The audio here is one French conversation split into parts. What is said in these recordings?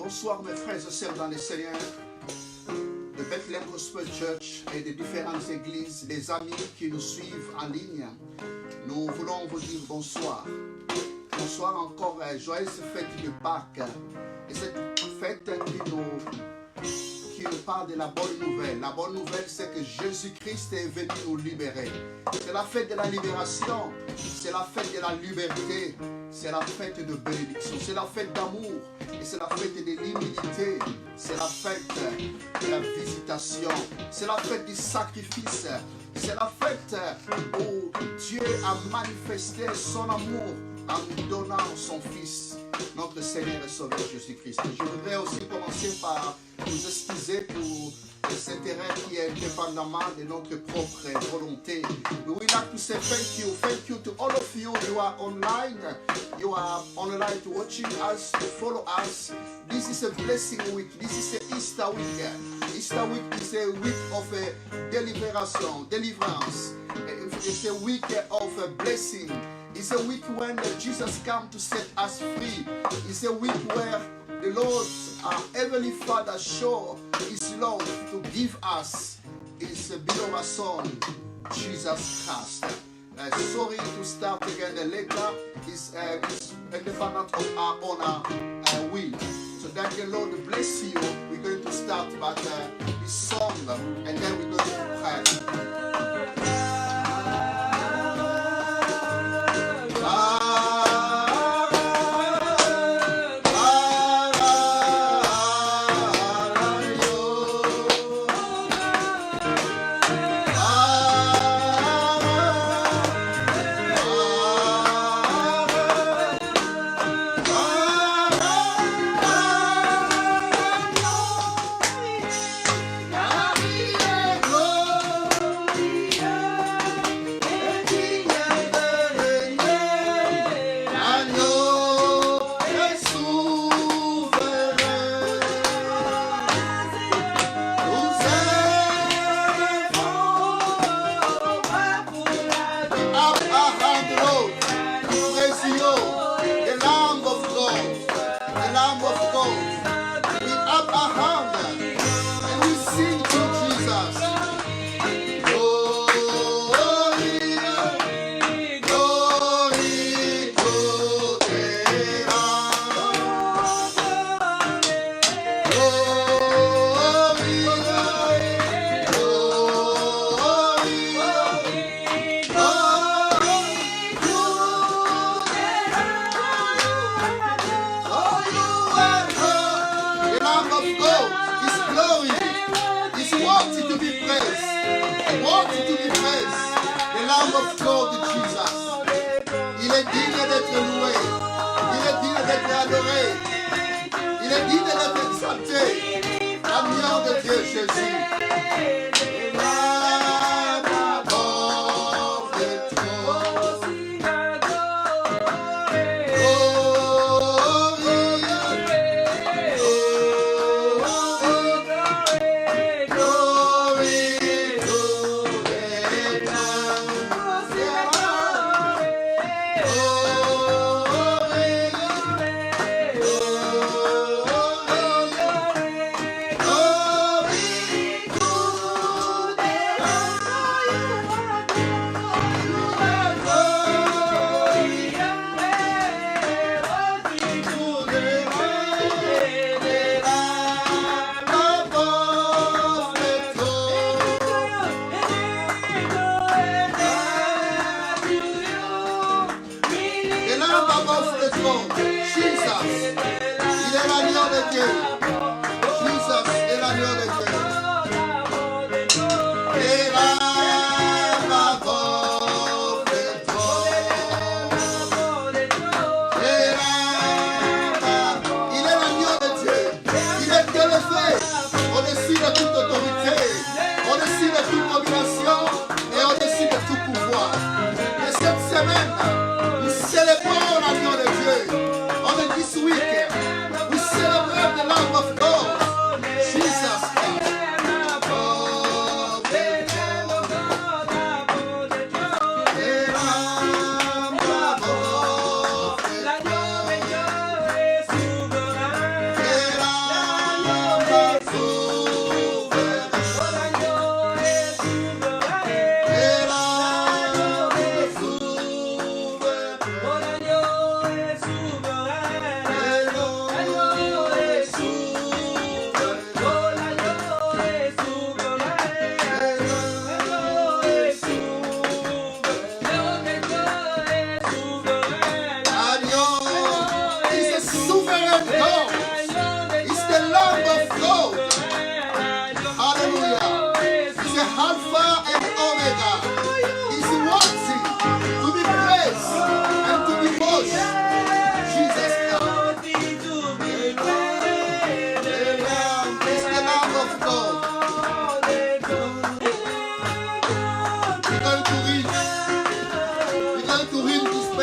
Bonsoir mes frères et sœurs dans le Seigneur de Bethlehem Gospel Church et de différentes églises, les amis qui nous suivent en ligne. Nous voulons vous dire bonsoir. Bonsoir encore, joyeuse fête de Pâques. Et cette fête qui nous parle de la bonne nouvelle. La bonne nouvelle, c'est que Jésus-Christ est venu nous libérer. C'est la fête de la libération, c'est la fête de la liberté, c'est la fête de bénédiction, c'est la fête d'amour, et c'est la fête de l'humilité, c'est la fête de la visitation, c'est la fête du sacrifice, c'est la fête où Dieu a manifesté son amour en nous donnant son Fils, notre Seigneur et Sauveur Jésus-Christ. Je voudrais aussi commencer par nous excuser pour cet erreur qui est indépendamment de notre propre volonté. We would like to say thank you to all of you. You are online watching us, to follow us. This is a blessing week. This is a Easter week. Easter week is a week of deliverance. It's a week of blessing. It's a week when Jesus comes to set us free. It's a week where the Lord, our Heavenly Father, show His love to give us His beloved Son, Jesus Christ. Sorry to start again later. It's independent of our own will. So that the Lord bless you. We're going to start with this song and then we're going to pray.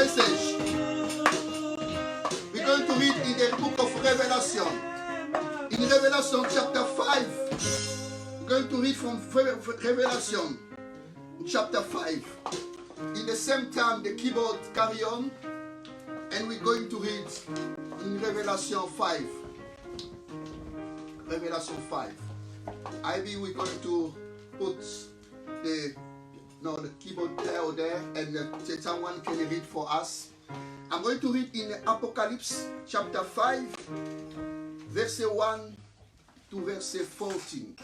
message. We're going to read in the book of Revelation. In Revelation chapter 5. We're going to read from Revelation chapter 5. In the same time, the keyboard carry on. And we're going to read in Revelation 5. Revelation 5. Maybe we're going to put the keyboard there or there, and someone can read for us. I'm going to read in Apocalypse chapter 5, verset 1 to verset 14.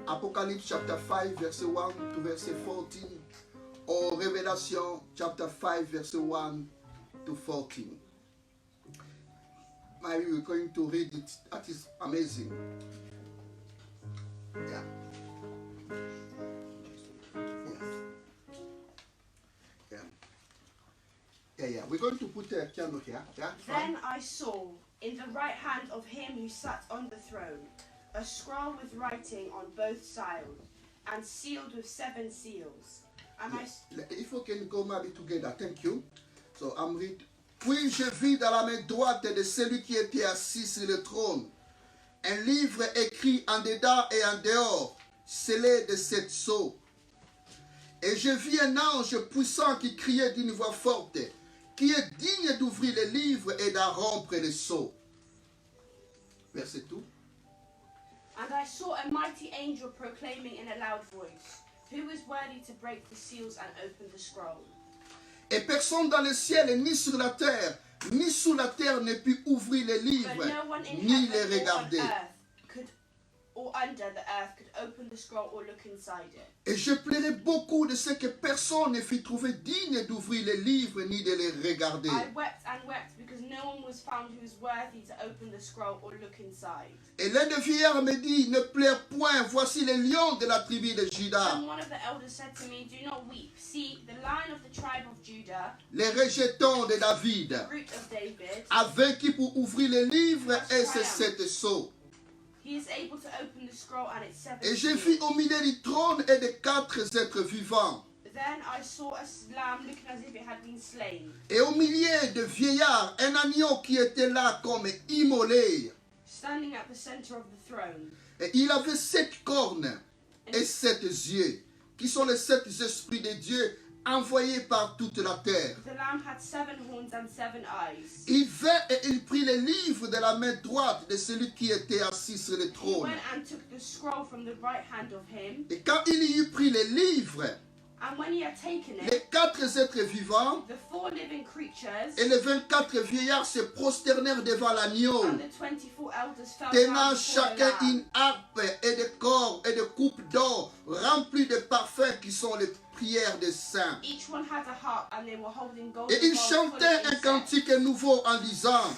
Apocalypse chapter 5, verset 1 to verset 14, or Revelation chapter 5, verset 1 to 14. Maybe we're going to read it. That is amazing. Yeah. Yeah. We're going to put a piano here. Yeah. Then I saw in the right hand of him who sat on the throne a scroll with writing on both sides and sealed with 7 seals. And Il faut qu'on go maybe together. Thank you. So I'm read. Puis je vis dans la main droite de celui qui était assis sur le trône un livre écrit en dedans et en dehors, scellé de 7 sceaux. Et je vis un ange puissant qui criait d'une voix forte, qui est digne d'ouvrir les livres et d'en rompre les sceaux. Verset 2. And I saw a mighty angel proclaiming in a loud voice, who is worthy to break the seals and open the scroll? Et personne dans le ciel, ni sur la terre, ni sous la terre ne put ouvrir les livres, ni les regarder. Or under the earth could open the scroll or look inside it. Et je plairais beaucoup de ce que personne ne fut trouvé digne d'ouvrir les livres ni de les regarder. I wept and wept because no one was found who was worthy to open the scroll or look inside. Et l'un des vieillards me dit, ne pleure point, voici les lions de la tribu de Juda. And one of the elders said to me, do not weep. See, the Lion of the tribe of Judah, les rejetons de David, root of David, a vaincu pour ouvrir les livres et ses 7 sceaux. He is able to open the scroll and its 7 Et je seals. vis au milieu du trône et de 4 êtres vivants. Then I saw a lamb looking as if it had been slain. Et au milieu de vieillards, un agneau qui était là comme immolé. Standing at the center of the throne. Et il avait 7 cornes et 7 yeux, qui sont les 7 esprits de Dieu envoyés par toute la terre. The lamb had 7 horns and 7 eyes. Il vint et il prit les livres de la main droite de celui qui était assis sur le He trône. went and took the scroll from the right hand of him. Et quand il y eut pris les livres, And when he had taken les it, 4 êtres vivants the 4 living creatures et les 24 vieillards se prosternèrent devant l'agneau, and the 24 elders fell tenant down before the chacun lamb. une harpe et des corps et des coupes d'or remplies de parfums qui sont les prières des saints. Each one had a harp and they were holding gold Et ils chantaient un cantique nouveau en disant,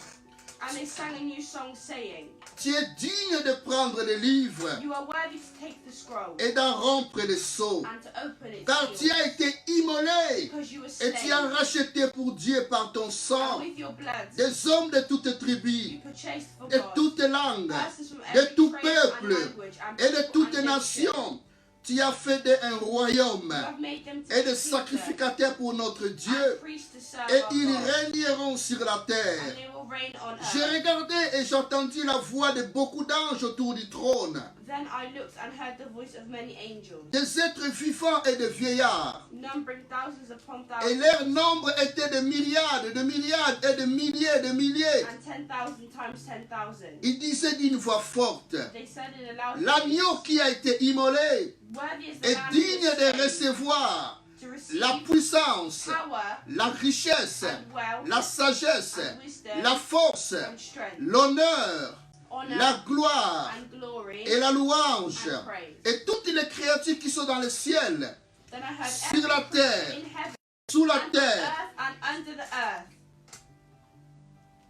and they sang a new song saying, tu es digne de prendre les livres you are worthy to take the scroll et d'en rompre les sceaux, and to open its car tu seals, as été immolé because you were et tu as slain, racheté pour Dieu par ton and sang with your blood des hommes de toutes you tribus, purchased for de God toutes langues, persons from de every tout tribe and peuple language and et de people toutes and nation. nations. Tu as fait d'eux un royaume You have made them to et be des kingdoms sacrificateurs pour notre and Dieu, priests to serve et our ils God, régneront sur la and terre. they will reign on J'ai earth. regardé et j'entendis la voix de beaucoup d'anges autour du trône, Then I looked and heard the voice of many angels, des êtres vivants et de vieillards. numbering thousands upon Et thousands, leur nombre était de myriades et de milliers de milliers. and 10,000 times 10,000. Ils disaient d'une voix forte, They said in a loud l'agneau voice, qui a été immolé worthy is the est Lamb digne who was de slain recevoir to receive la puissance, power la richesse, and wealth la sagesse, and wisdom la force, and strength, l'honneur, honor la gloire and glory et la louange. and praise. Et toutes les créatures qui sont dans le ciel, Then I heard sur every la creature terre, in heaven sous la and on terre, earth and under the earth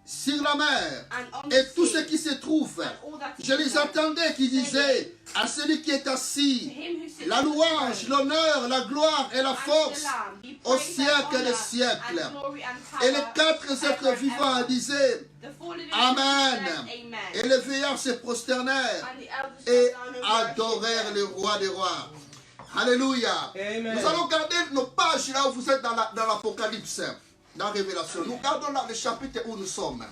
sur la mer, and on the et tout ce sea qui se trouve. and all that is Je in les them. entendais qui disaient à celui qui est To assis, him who sits la on the louange, throne l'honneur, la gloire et la and to the force. Lamb be au praise siècle and des honor siècles. and glory and Et les power 4 êtres forever and vivants ever. disaient, The 4 living Amen. creatures said Amen. et les vieillards se prosternèrent And the elders et fell down and adorèrent worshipped le roi des rois. Alléluia. Amen. Nous allons garder nos pages là où vous êtes dans l'Apocalypse. dans Révélation. Nous regardons là le chapitre où nous sommes.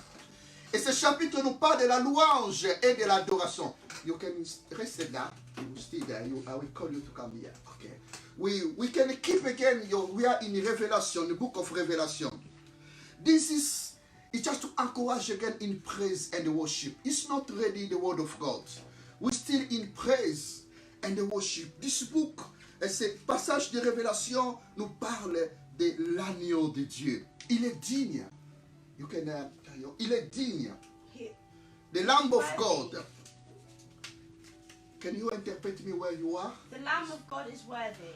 Et ce chapitre nous parle de la louange et de l'adoration. You can rest there. You stay there. I will call you to come here. Okay. We can keep again. We are in Revelation, the book of Revelation. This is it's just to encourage again in praise and worship. It's not really the word of God. We're still in praise and worship. This book, ce passage de Révélation nous parle de l'agneau de Dieu. Il est digne. Il est digne. The Lamb of God. Can you interpret me where you are? The Lamb of God is worthy.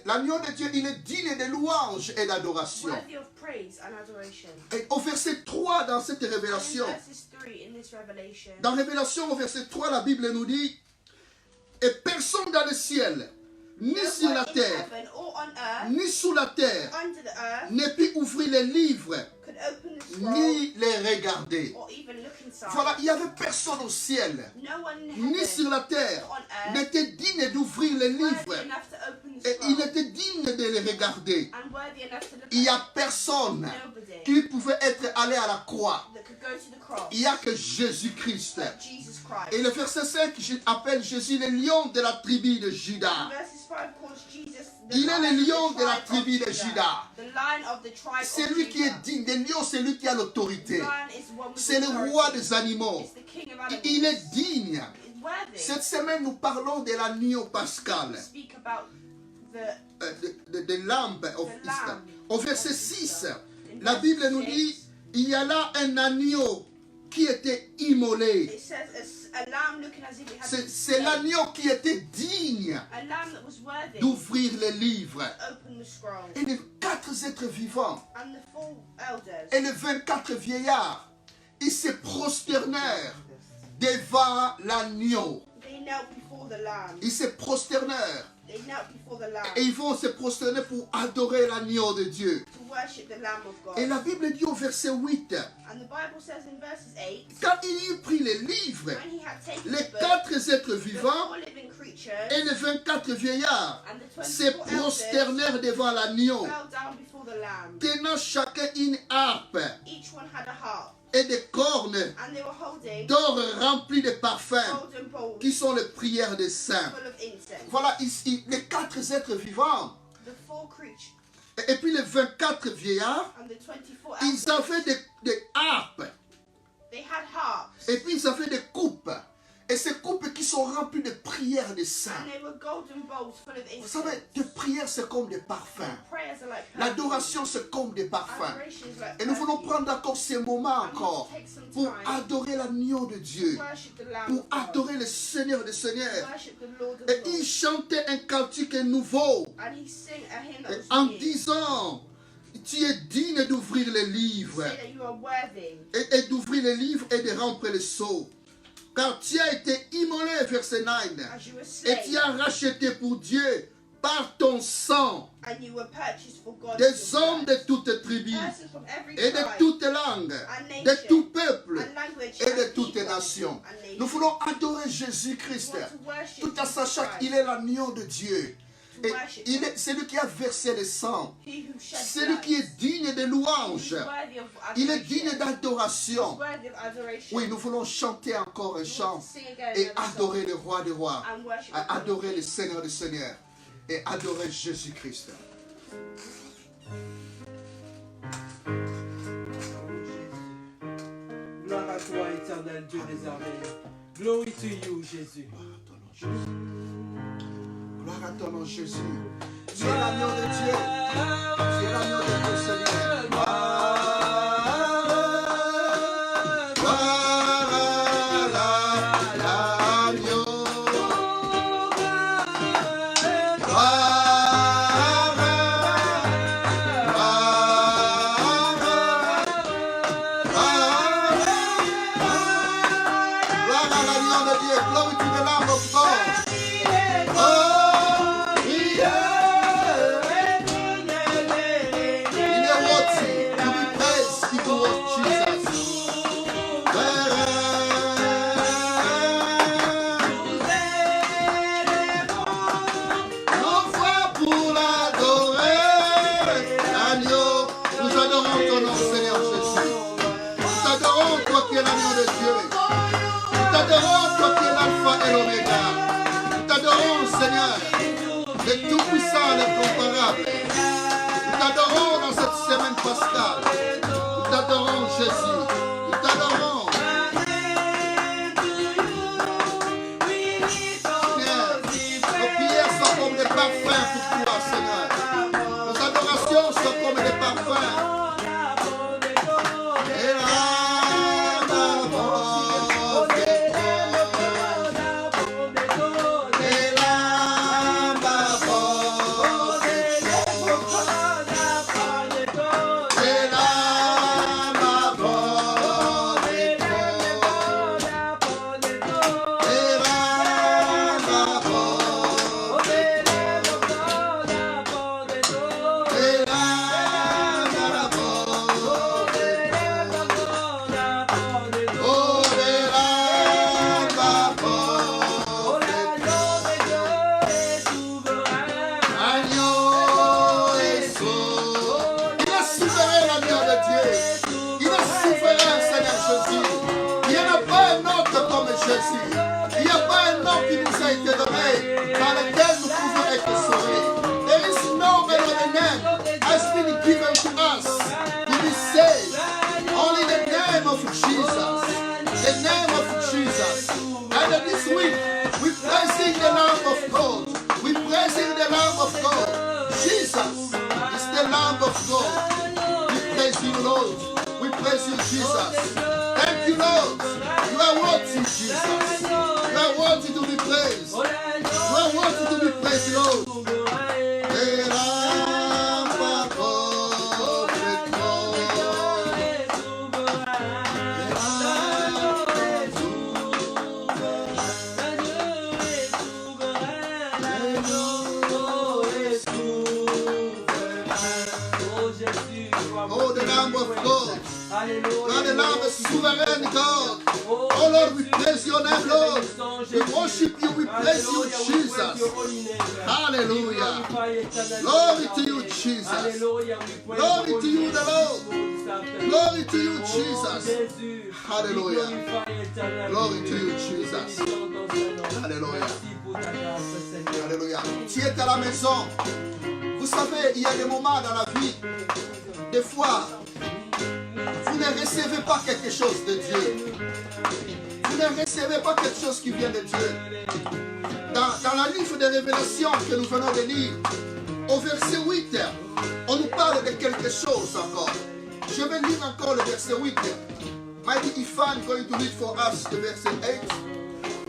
L'agneau de Dieu, il est digne de louange et d'adoration. Worthy of praise and adoration. Et au verset 3 dans cette révélation, And in verses 3 in this revelation, dans Révélation au verset 3, la Bible nous dit, et personne dans le ciel, ni no sur one la in terre, heaven or on earth, ni sous la terre, under the earth, ne peut ouvrir les livres, could open the scroll ni les regarder. or even look inside. Voilà, il n'y avait personne au ciel, No one in ni heaven sur la terre, or on earth n'était digne d'ouvrir les livres. worthy enough to open the Et il scroll était digne de les regarder. and worthy enough to look Il n'y a at it. personne Nobody qui pouvait être allé à la croix. that could go to the cross Il n'y a que Jésus-Christ. but Jesus Christ. Et le verset 5 appelle Jésus le lion de la tribu de Juda. Verses 5 calls Jesus the Il est lion le of the lion de la tribe tribu of de Judah. Juda. The lion of the tribe C'est of lui qui est Judah. digne. Le lion, c'est lui qui a The l'autorité. lion is one with C'est le authority. roi des animaux. It's the king of animals. Il est digne. It's worthy. Cette semaine, nous parlons de l'agneau pascal, We speak about the de l'âme of The Israël. lamb Au verset of 6, Israel. In la verse Bible nous 6, dit, il y a là un agneau qui était immolé. it says a lamb looking as if it had been C'est slain. l'agneau qui était digne A lamb that was worthy d'ouvrir les livres. to open the scroll. Et les 4 êtres vivants And the four elders, et les 24 vieillards, ils se prosternèrent devant l'agneau. they knelt before the lamb. Ils se prosternèrent They knelt before the lamb et ils vont se prosterner pour adorer l'agneau de Dieu. to worship the Lamb of God. Et la Bible dit au verset 8, And the Bible says in verses 8, quand il eut pris les livres, when he had taken les the book, 4 êtres the vivants four living creatures et les 24 vieillards and the se 24 elders prosternèrent devant l'agneau, fell down before the lamb. tenant chacun une harpe Each one had a harp, et des cornes and they were holding d'or remplis de parfums, golden bowls qui sont les prières des saints. full of incense. Voilà ici les 4 êtres vivants. The four creatures Et puis les 24 vieillards, and the 24 ils elders, avaient des harpes. they had harps, Et puis ils avaient des coupes. Et ces coupes qui sont remplies de prières des saints. and they were golden bowls full of Vous incense. savez, des prières c'est comme des parfums. Prayers are like perfume. L'adoration c'est comme des parfums. Adoration is like Et nous voulons perfume. prendre encore ces moments And we encore take some pour time adorer l'agneau de Dieu. to worship the Lamb Pour of God, adorer le Seigneur des Seigneurs. worship the Lord of Et Lords. il chantait un cantique nouveau And he sang a hymn that was en new. disant, tu es digne d'ouvrir les livres. Say that you are worthy Et d'ouvrir les livres et de remplir les seaux. Car tu as été immolé, verset 9, as you were et tu slain, as racheté pour Dieu par ton sang and you were purchased for God. des hommes de toutes tribus Persons from every et de tribe toutes langues, and de nation tout peuple and language et de and toutes people nations. and nations. Nous voulons adorer Jésus-Christ, We want to worship tout en Jesus sachant Christ, qu'il est l'agneau de Dieu. to Et worship c'est lui qui a versé le sang. he who shed C'est lui blood. qui est digne de He louange. is worthy of Il est adoration. digne d'adoration. He's worthy of adoration. Oui, nous voulons chanter encore un We want chant to sing again et another song adorer le roi des rois, and worship à the Lord. adorer le Seigneur des Seigneurs et adorer Jésus-Christ. Gloire à toi, éternel Dieu des armées. Glory to you, Jésus. Gloire à ton nom, Jésus. Tu es l'agneau de Dieu. Tu es l'agneau de Dieu, Seigneur. Glory to the Lamb of God. Oh, yeah. local. Nous t'adorons, Jésus. Nous t'adorons. Seigneur, nos prières sont comme des parfums pour toi, Seigneur. Nos adorations sont comme des parfums. Jesus. Thank you, Lord. You are worthy, Jesus. You are worthy to be praised. You are worthy to be praised, Lord. Oh, the Lamb of God. You are the Lamb of sovereign God. Oh Lord, we praise your name, Lord. We worship you, we praise you, Jesus. Hallelujah. Glory to you, Jesus. Glory to you, the Lord. Glory to you, Jesus. Hallelujah. Glory to you, Jesus. Hallelujah. Alléluia. Tu es à la maison. Vous savez, il y a des moments dans la vie, des fois, vous ne recevez pas quelque chose de Dieu. Vous ne recevez pas quelque chose qui vient de Dieu. Dans la livre de Révélations que nous venons de lire, au verset 8, on nous parle de quelque chose encore. Je vais lire encore le verset 8. Mighty Ifan going to read for us the verset 8.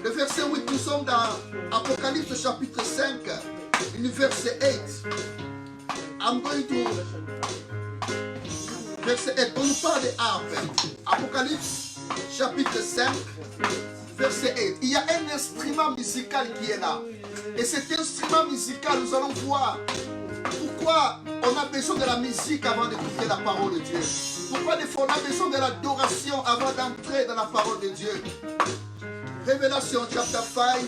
Le verset 8, nous sommes dans Apocalypse chapitre 5, le verset 8. I'm going to... Verset 8, on nous parle de harpe. Apocalypse chapitre 5, verset 8. Il y a un instrument musical qui est là. Et cet instrument musical, nous allons voir pourquoi on a besoin de la musique avant d'écouter la parole de Dieu. Pourquoi des fois on a besoin de l'adoration avant d'entrer dans la parole de Dieu. Révélation chapter 5,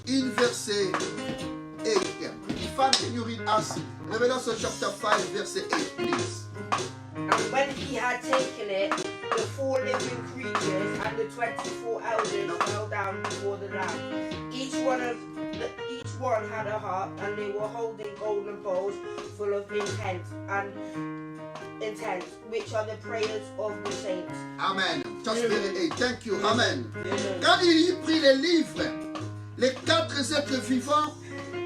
in verset 8. Ifan, can you read us? Revelation chapter 5, verset 8, please. And when he had taken it, the 4 living creatures and the 24 elders fell down before the Lamb. Each one had a harp, and they were holding golden bowls full of incense, which are the prayers of the saints. Amen. Just verset 8. Thank you. Amen. Quand il prit les livres, les 4 êtres vivants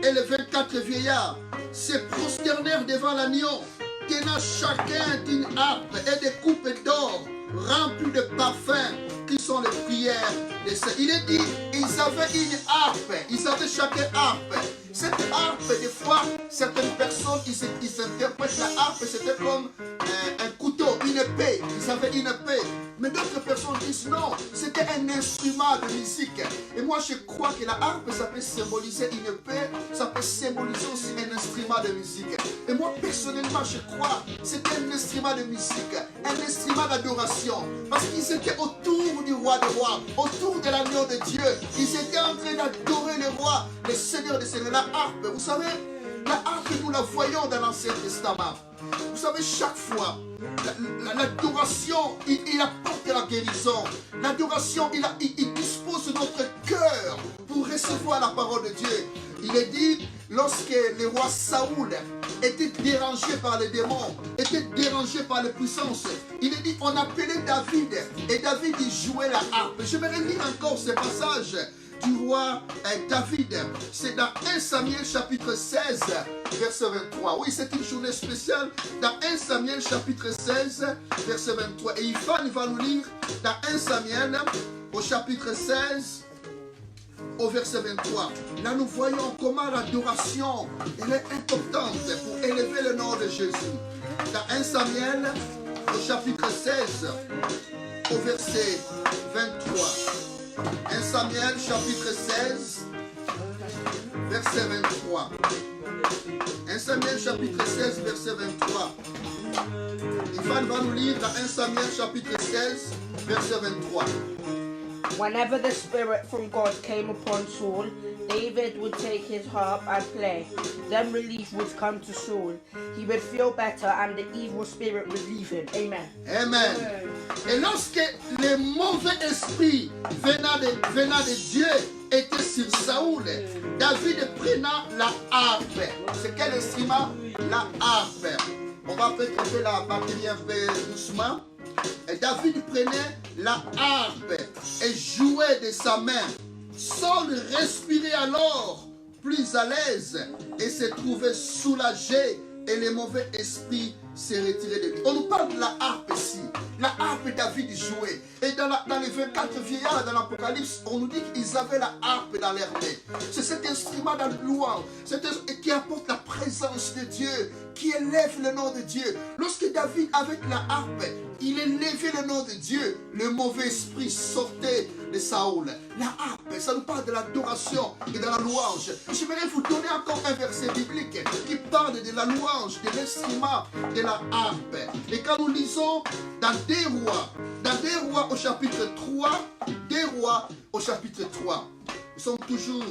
et les 24 vieillards se prosternèrent devant l'agneau, tenant chacun d'une harpe et des coupes d'or remplies de parfums qui sont les prières des saints. Il est dit, ils avaient une harpe, ils avaient chacun harpe. Cette harpe, des fois, certaines personnes, ils interprètent la harpe, c'était comme un couteau, une épée. Ils avaient une épée. Mais d'autres personnes disent non, c'était un instrument de musique. Et moi, je crois que la harpe, ça peut symboliser une épée, ça peut symboliser aussi un instrument de musique. Et moi, personnellement, je crois que c'était un instrument de musique, un instrument d'adoration. Parce qu'ils étaient autour du roi des rois, autour de l'agneau de Dieu. Ils étaient en train d'adorer le roi, le Seigneur des Seigneurs. La harpe, vous savez, la harpe, nous la voyons dans l'Ancien Testament. Vous savez, chaque fois, l'adoration, il apporte la guérison. L'adoration, il dispose notre cœur pour recevoir la parole de Dieu. Il est dit, lorsque le roi Saoul était dérangé par les démons, était dérangé par les puissances. Il est dit, on appelait David, et David il jouait la harpe. Je vais lire encore ce passage du roi David. C'est dans 1 Samuel chapitre 16, verset 23. Oui, c'est une journée spéciale. Dans 1 Samuel chapitre 16, verset 23. Et Ifan va nous lire dans 1 Samuel au chapitre 16, au verset 23. Là, nous voyons comment l'adoration elle est importante pour élever le nom de Jésus. Dans 1 Samuel, au chapitre 16, au verset 23. 1 Samuel, chapitre 16, verset 23. 1 Samuel, chapitre 16, verset 23. Ivan va nous lire dans 1 Samuel, chapitre 16, verset 23. Whenever the Spirit from God came upon Saul, David would take his harp and play. Then relief would come to Saul. He would feel better and the evil spirit would leave him. Amen. Amen. Et lorsque les mauvais esprits venant de Dieu étaient sur Saoul, David prenant la harpe. C'est quel instrument? La harpe. On va peut-être la batterie un peu doucement. Et David prenait la harpe et jouait de sa main. Saul respirait alors plus à l'aise et se trouvait soulagé et les mauvais esprits se retiraient de lui. On nous parle de la harpe ici. La harpe David jouait. Et dans les 24 vieillards dans l'Apocalypse, on nous dit qu'ils avaient la harpe dans leur main. C'est cet instrument dans le louange qui apporte la présence de Dieu, qui élève le nom de Dieu. Lorsque David, avec la harpe, il élevait le nom de Dieu, le mauvais esprit sortait de Saoul. La harpe, ça nous parle de l'adoration et de la louange. J'aimerais vous donner encore un verset biblique qui parle de la louange, de l'instrument de la harpe. Et quand nous lisons dans Des Rois au chapitre 3, Des Rois au chapitre 3, nous sommes toujours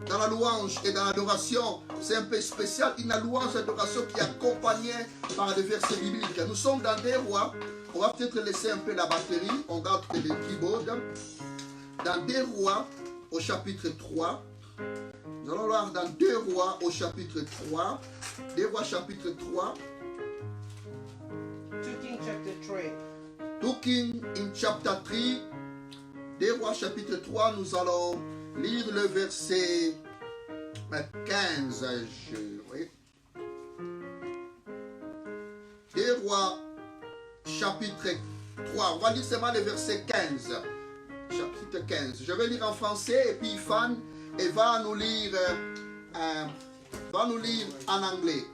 dans la louange et dans l'adoration. C'est un peu spécial, une louange et l'adoration qui est accompagnée par des versets bibliques. Nous sommes dans Des Rois. On va peut-être laisser un peu la batterie. On garde les keyboards. Dans Des Rois au chapitre 3. Nous allons voir dans Des Rois au chapitre 3. Des Rois chapitre 3. 2 Kings chapter 3. 2 Kings in chapter 3. Des Rois chapitre 3. Nous allons lire le verset 15. Oui. Des Rois chapitre 3. On va lire seulement le verset 15. Chapitre 15. Je vais lire en français et puis Fan va nous lire en anglais.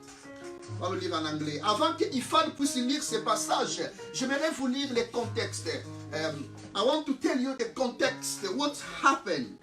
Va nous lire en anglais. Avant que Ifan puisse lire ce passage, j'aimerais vous lire les contextes. I want to tell you the context, what happened.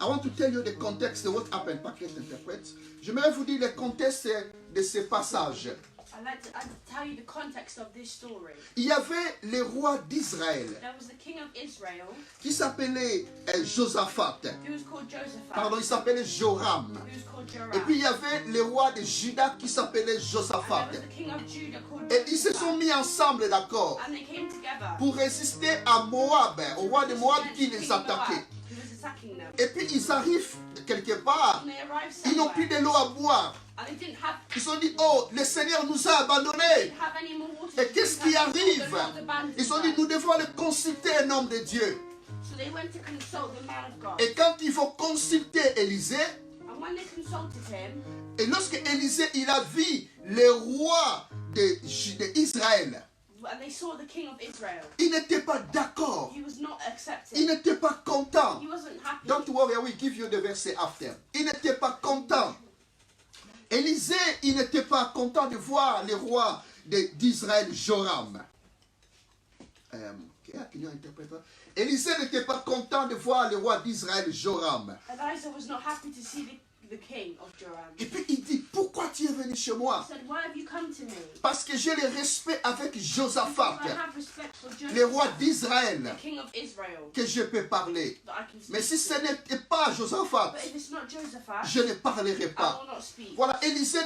I want to tell you the context, what happened. Pas que j'interprète. J'aimerais vous dire le contexte de ce passage. I'd like to tell you the context of this story. Il y avait le roi d'Israël There was the king of Israel qui s'appelait Josaphat. who was called Josaphat, Pardon, il s'appelait Joram. who was called Joram. Et puis il y avait le roi de Juda qui s'appelait And Josaphat. there was the king of Judah called Et ils se sont Josaphat. mis ensemble, d'accord, And they came together pour résister à Moab, au roi de Moab qui against les King Moab, attaquait. who was attacking them. Et puis ils arrivent quelque part, And they arrived ils n'ont plus somewhere, de l'eau à boire. and they didn't have Ils se sont dit, oh, le Seigneur nous a abandonnés. any more water. Et qu'est-ce qui arrive? The Lord abandoned Ils se sont dit, them. nous devons aller consulter un homme de Dieu. So they went to consult the man of God. Et quand ils vont consulter Élisée, And when they consulted him, et lorsque Élisée il a vu le roi d'Israël, and they saw the king of Israel, il n'était pas d'accord. he was not Il accepted. n'était pas content. He wasn't happy. Don't worry, I will give you the verse after. Il n'était pas content. Élisée, il n'était pas content de voir le roi d'Israël, Joram. Élisée n'était pas content de voir le roi d'Israël, Joram. Elijah was not happy to see the king of Joram. Et puis il dit, pourquoi tu es venu chez moi? He said, why have you come to me? Parce que j'ai le respect avec Josaphat, I have respect for le roi Josaphat, d'Israël, the king of Israel, que je peux parler. that I can speak Mais si ce to. n'était pas Josaphat, But if it's not Josaphat, je ne parlerai I pas. will not speak. Voilà, Élisée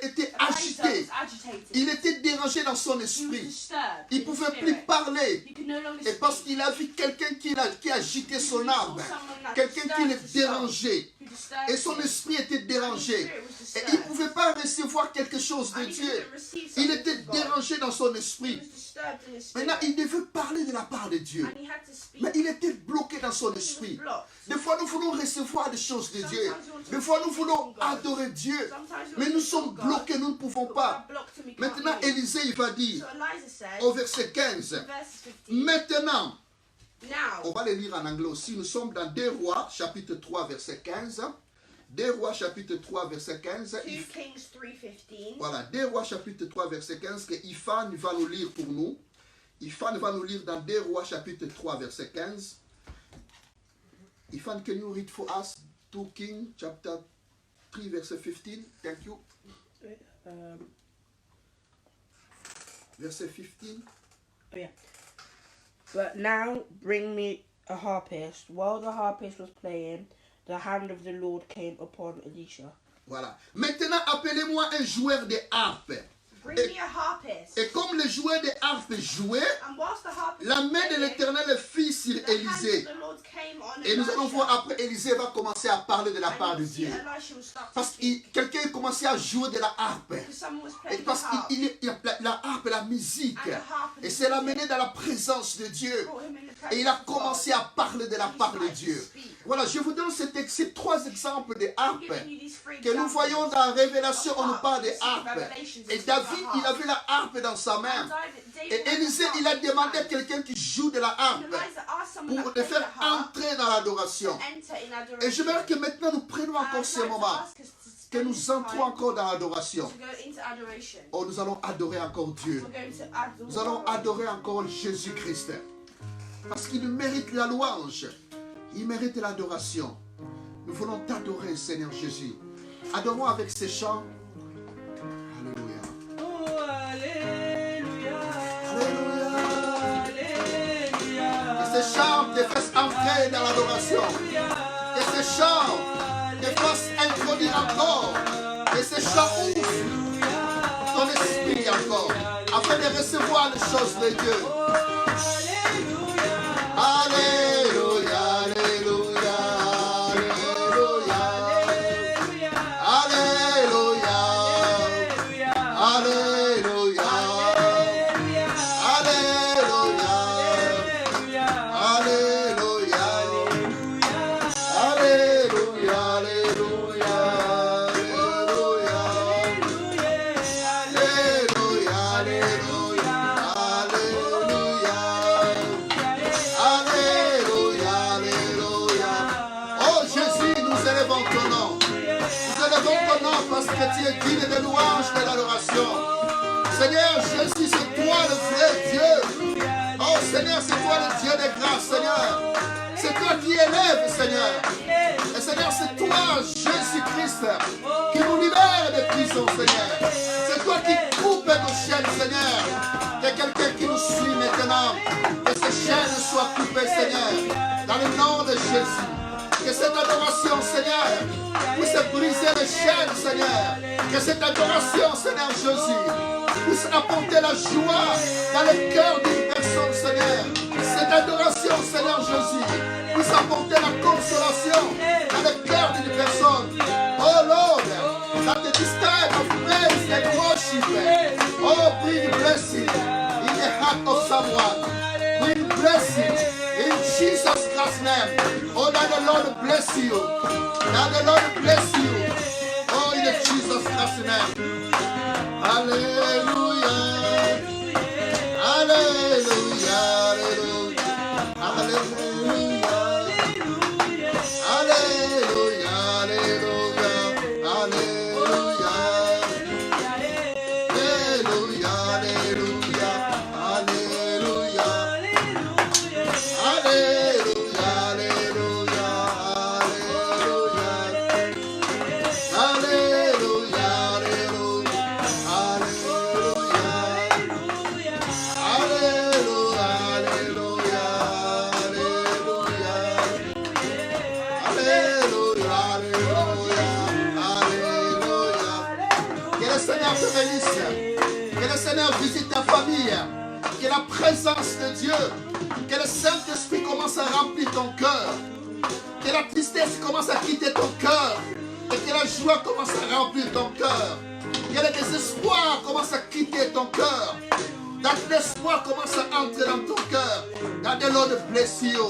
était Elijah agité. was agitated. Il était dérangé dans son He was esprit. disturbed. Il in ne his pouvait plus spirit. parler. He could no longer Et parce speak. qu'il a vu quelqu'un qui a agité son He saw âme. someone that Quelqu'un qui disturbed le his soul, dérangeait. who disturbed Et son him. esprit était And his dérangé. spirit was Et il ne disturbed. pouvait pas recevoir quelque chose de And he Dieu. couldn't receive Il something était from God. dérangé dans son He esprit. was disturbed in his Maintenant, spirit. il devait parler de la part de Dieu. And he had to speak. Mais il était bloqué dans son He was esprit. blocked. Des fois, nous voulons recevoir des choses de Dieu. Sometimes we want to Des fois, nous receive voulons from God. adorer Dieu. Sometimes we Mais want nous to sommes know God, bloqués, nous ne pouvons but we pas. are blocked and we can't Maintenant, move. Élisée, il va dire So Elijah said, au verset 15, verse 15, maintenant, on now, va le lire en anglais aussi, nous sommes dans 2 Rois, chapitre 3, verset 15. 2 Rois, chapitre 3, verset 15. 2 Kings 3:15. Voilà, 2 Rois, chapitre 3, verset 15, que Ifan va nous lire pour nous. Ifan va nous lire dans 2 Rois, chapitre 3, verset 15. Ifan, can you read for us 2 Kings, chapter 3, verset 15? Thank you. Verset 15. But now bring me a harpist. While the harpist was playing, the hand of the Lord came upon Elisha. Voilà. Maintenant, appelez-moi un joueur de harpe. Bring me a harpist. Et comme le joueur de harpe jouait, And whilst the harpist la was main de playing, l'Éternel fit sur the hand Élisée. of the Lord came on Et nous allons Elisha. voir après, Élisée va commencer à parler de la And part de you'll see Dieu. Elisha will start to Parce speak. que quelqu'un commençait à jouer de la harpe. Because someone was Et playing the parce harp. la harpe, la musique. And the harp and Et the c'est l'amené music dans la présence de Dieu. brought him in the Et il a presence of God. commencé à parler de la He part de started to Dieu. speak. Voilà, je vous donne ces 3 exemples de I'm harpe giving you these three que nous examples. voyons dans Révélation, on nous parle de harpe. Revelations Et is David, about il avait la harpe dans sa main. And David Et had Élisée, the harp il a in his demandé à hand. quelqu'un qui joue de la harpe And Elijah asked someone pour that le played faire the harp entrer dans l'adoration. to enter in adoration. Et j'aimerais que maintenant nous prenions And encore I'd ce like to moment, ask us to que spend nous this entrons time encore dans l'adoration. to go into adoration. Oh, nous allons adorer encore Dieu. We're going to adore. Nous allons adorer encore Jésus-Christ. Parce qu'il mérite la louange. Il mérite l'adoration. Nous voulons t'adorer, Seigneur Jésus. Adorons avec ces chants. Alléluia. Oh, Alléluia. Alléluia. Alléluia. Que ces chants te fassent entrer dans l'adoration. Que ces chants te fassent introduire encore. Que ces chants ouvrent ton esprit encore. Afin de recevoir les choses de Dieu. Alléluia, Alléluia, Alléluia. Alléluia. Alléluia. Alléluia. Alléluia. Alléluia, Alléluia. Alléluia, Alléluia. Alléluia, Alléluia. Oh Jésus, nous élevons ton nom. Nous élevons ton nom parce que tu es digne de louange et d'adoration. Seigneur Jésus, c'est toi le vrai Dieu. Oh Seigneur, c'est toi le Dieu de grâce, Seigneur. C'est toi qui élèves, Seigneur. Et Seigneur, c'est toi, Jésus-Christ, qui nous libère de prison, Seigneur. C'est toi qui coupes nos chaînes, Seigneur. Il y a quelqu'un qui nous suit maintenant. Que ces chaînes soient coupées, Seigneur. Dans le nom de Jésus. Que cette adoration, Seigneur, puisse briser les chaînes, Seigneur. Que cette adoration, Seigneur Jésus, puisse apporter la joie dans le cœur d'une personne, Seigneur. Cette adoration, Seigneur Jésus, puisse apporter la consolation dans le cœur d'une personne. Oh Lord, that the time of praise and worship, oh, bring blessing in the heart of someone. Bring blessing in Jesus Christ's name. Oh, that the Lord bless you. That the Lord bless you. Oh, in Jesus Christ's name. Hallelujah. Hallelujah. Hallelujah. Hallelujah. Hallelujah. Hallelujah. Hallelujah. Que le Seigneur visite ta famille. Que la présence de Dieu, que le Saint-Esprit commence à remplir ton cœur. Que la tristesse commence à quitter ton cœur. Et que la joie commence à remplir ton cœur. Que le désespoir commence à quitter ton cœur. That l'espoir commence à entrer dans ton cœur. That the Lord bless you.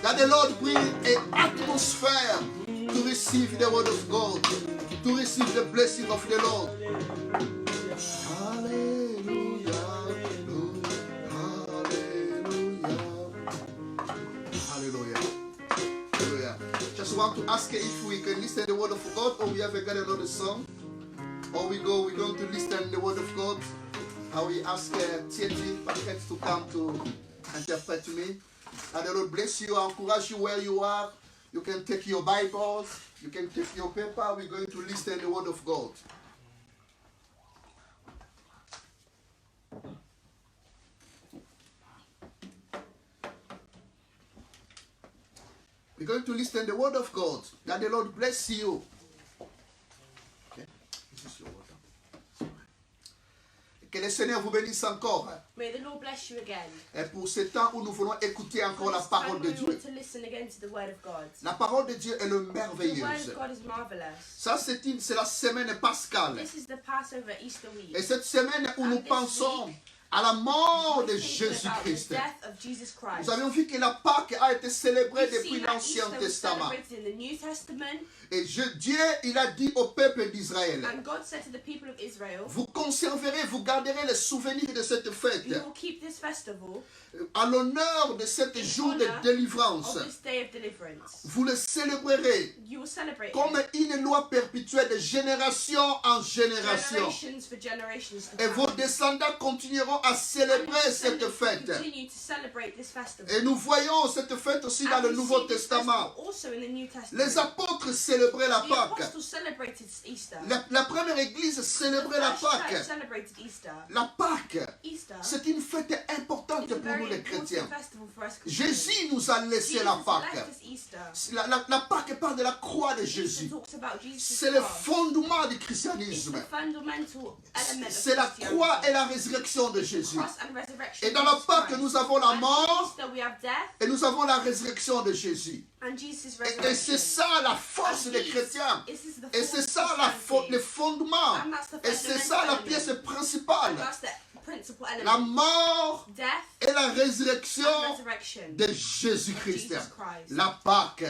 That the Lord bring an atmosphere to receive the word of God. To receive the blessing of the Lord. Hallelujah. Hallelujah. Hallelujah. Just want to ask if we can listen to the word of God, or we have got another song, or we're going to listen to the word of God. I will ask Thierry Paquet to come to interpret to me. And the Lord bless you, encourage you where you are. You can take your Bibles, you can take your paper. We're going to listen to the word of God. We're going to listen to the word of God. That the Lord bless you. Okay. This is your water. Que le Seigneur vous bénisse encore. May the Lord bless you again. Et pour ce temps où nous voulons écouter encore la parole de Dieu. To listen again to the word of God. La parole de Dieu est le The word merveilleuse. of God is marvelous. Ça, c'est la semaine pascale. This is the Passover Easter week. Et cette semaine où nous pensons à la mort de Jésus-Christ. Nous avions vu que la Pâque a été célébrée depuis l'Ancien Testament. Et Dieu, il a dit au peuple d'Israël, vous conserverez, vous garderez les souvenirs de cette fête à l'honneur de ce jour de délivrance. Vous le célébrerez comme une loi perpétuelle de génération en génération. Et vos descendants continueront à célébrer cette fête. Et nous voyons cette fête aussi dans le Nouveau Testament. Les apôtres célébraient la Pâque. La première église célébrait la Pâque. La Pâque, c'est une fête importante pour nous les chrétiens. Jésus nous a laissé la Pâque. La Pâque parle de la croix de Jésus. C'est le fondement du christianisme. C'est la croix et la résurrection de Jésus. Et dans la Pâque, nous avons la mort et nous avons la résurrection de Jésus. Et c'est ça la force des chrétiens. Et c'est ça le fondement. Et c'est ça la pièce principale. La mort et la résurrection de Jésus-Christ. La Pâque.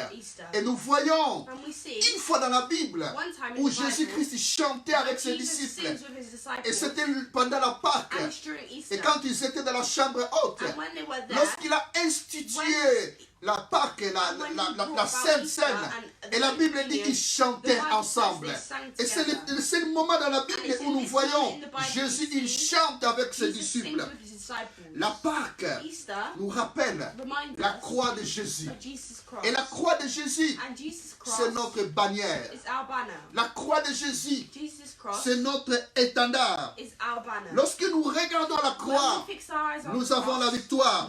Et nous voyons une fois dans la Bible où Jésus-Christ chantait avec ses disciples. Et c'était pendant la Pâque. Et quand ils étaient dans la chambre haute, lorsqu'il a institué la Pâque, la Sainte Seine, et la Bible dit qu'ils chantaient ensemble. Et c'est le moment dans la Bible où nous voyons Jésus, il chante avec ses disciples. La Pâque nous rappelle la croix de Jésus. Et la croix de Jésus, c'est notre bannière. La croix de Jésus, c'est notre étendard. Lorsque nous regardons la croix, nous avons la victoire.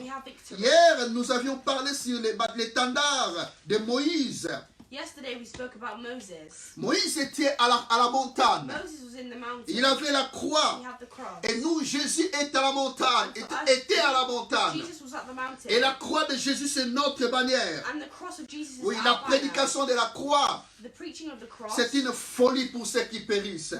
Hier, nous avions parlé sur l'étendard de Moïse. Yesterday we spoke about Moses. Moïse était à la montagne. Moses was in the mountain. Il avait la croix. He had the cross. Et nous, Jésus était à la montagne. Était à la montagne. Jesus was at the mountain. Et la croix de Jésus, c'est notre bannière. And the cross of Jesus is Oui, our la banner. prédication de la croix, The preaching of the cross c'est une folie pour ceux qui périssent.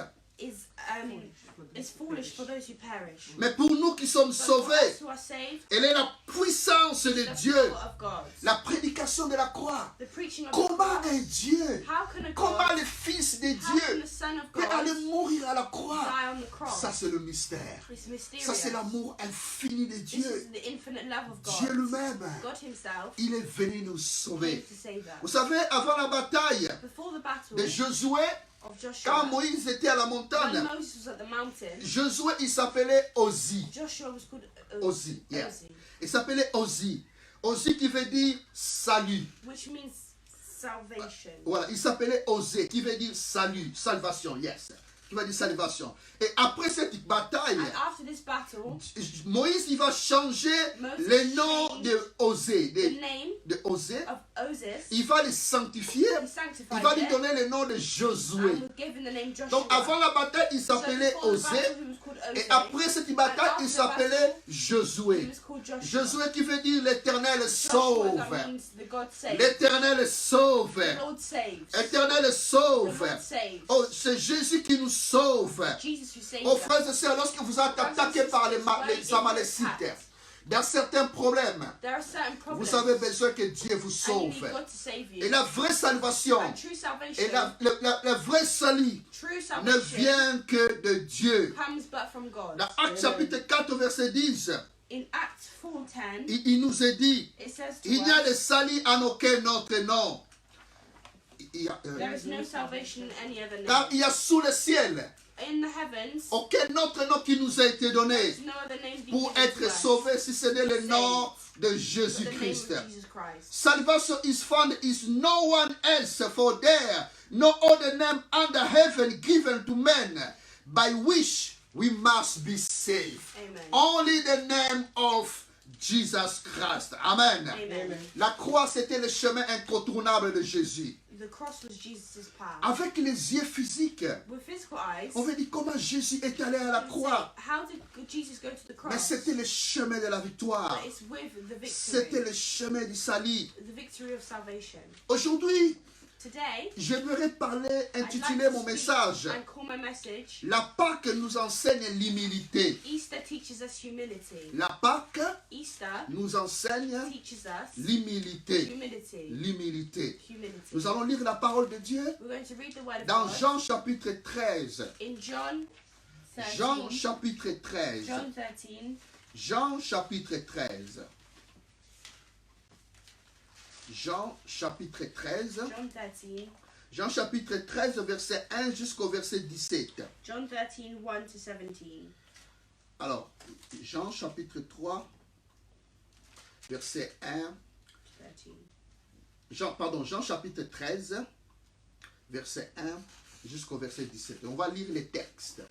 is foolish for those who perish. Mais pour nous qui sommes But for sauvés, us who are saved, elle est la puissance de the Dieu. power of God. La prédication de la croix. The preaching of the Comment cross. un Dieu, How can a comment God, le Fils de how can Dieu the Son of peut God aller mourir à la croix? die on the cross? Ça, c'est le mystère. It's mysterious. Ça, c'est l'amour infini de This Dieu. is the infinite love of God. Dieu lui-même, God himself il est venu nous came sauver. to save Vous us. savez, avant la bataille Before the battle de Josué, of quand Joshua, Moïse était à la when montagne, Moses was at the mountain, Josué, il s'appelait Ozi. Joshua was called Ozi, yeah. Ozi, Il s'appelait Ozi. Ozi qui veut dire salut. which means salvation. Voilà, il s'appelait Osée, qui veut dire salut, salvation, yes. Qui veut dire salvation. Et après cette bataille, And after this battle, Moïse, il va changer Moses le nom de Osée, the name de Osée. of Oses, Il va le sanctifier. he Il sanctified va lui it donner le nom de Josué. and was given the name Joshua. Donc avant la bataille, il So s'appelait before the Osée. battle, he was called Et Oses. après cette bataille, il s'appelait He Josué. was called Joshua. Josué qui veut dire l'Éternel Joshua, sauve. that means the God saves. L'Éternel sauve. The Lord saves. Éternel The sauve. Lord saves. Oh, c'est Jésus qui nous sauve. Jesus who saves Oh us. frères et sœurs, lorsque vous êtes attaqués par les Amalécites, dans certains problèmes, There are certain problems. vous avez besoin que Dieu vous And you sauve. need God to save you. Et la vraie salvation, And true salvation, et la vraie salut true ne salvation vient que de Dieu. comes but from God. Dans Actes chapitre 4, verset 10, In Acts 4:10, il nous est dit, it says to il n'y a de us, salut en aucun autre nom. there is no salvation in any other Car name. il y a sous le ciel In the heavens, aucun autre nom qui nous a été donné there's no other name being pour given to être us sauvé si ce n'est le nom de but the name Jésus-Christ. of Jesus Christ. Salvation is found is no one else, for there no other name under heaven given to men by which we must be saved. Amen. Only the name of Jesus Christ. Amen. Amen. La croix, c'était le chemin incontournable de Jésus. The cross was Jesus' path. Avec les yeux physiques, With physical eyes, on veut dire comment Jésus est allé à la you croix. say, how did Jesus go to the Mais cross? c'était le chemin de la victoire. But it's with the C'était victory, le chemin du salut. the victory of salvation. Aujourd'hui, Today, j'aimerais parler, I'd intituler like mon to message. speak and call my message, La Pâque nous enseigne l'humilité. Easter teaches us humility. La Pâque Easter nous enseigne teaches us l'humilité. humility. L'humilité. Humility. Nous allons lire la parole de Dieu We're going to read the word of dans God Jean chapitre 13. in John 13. Jean chapitre 13. John 13. Jean chapitre 13. Jean chapitre 13. John 13. Jean chapitre 13, verset 1 jusqu'au verset 17. John 13, 1 to 17. Alors, Jean chapitre 3, verset 1. 13. Jean chapitre 13, verset 1 jusqu'au verset 17. On va lire les textes.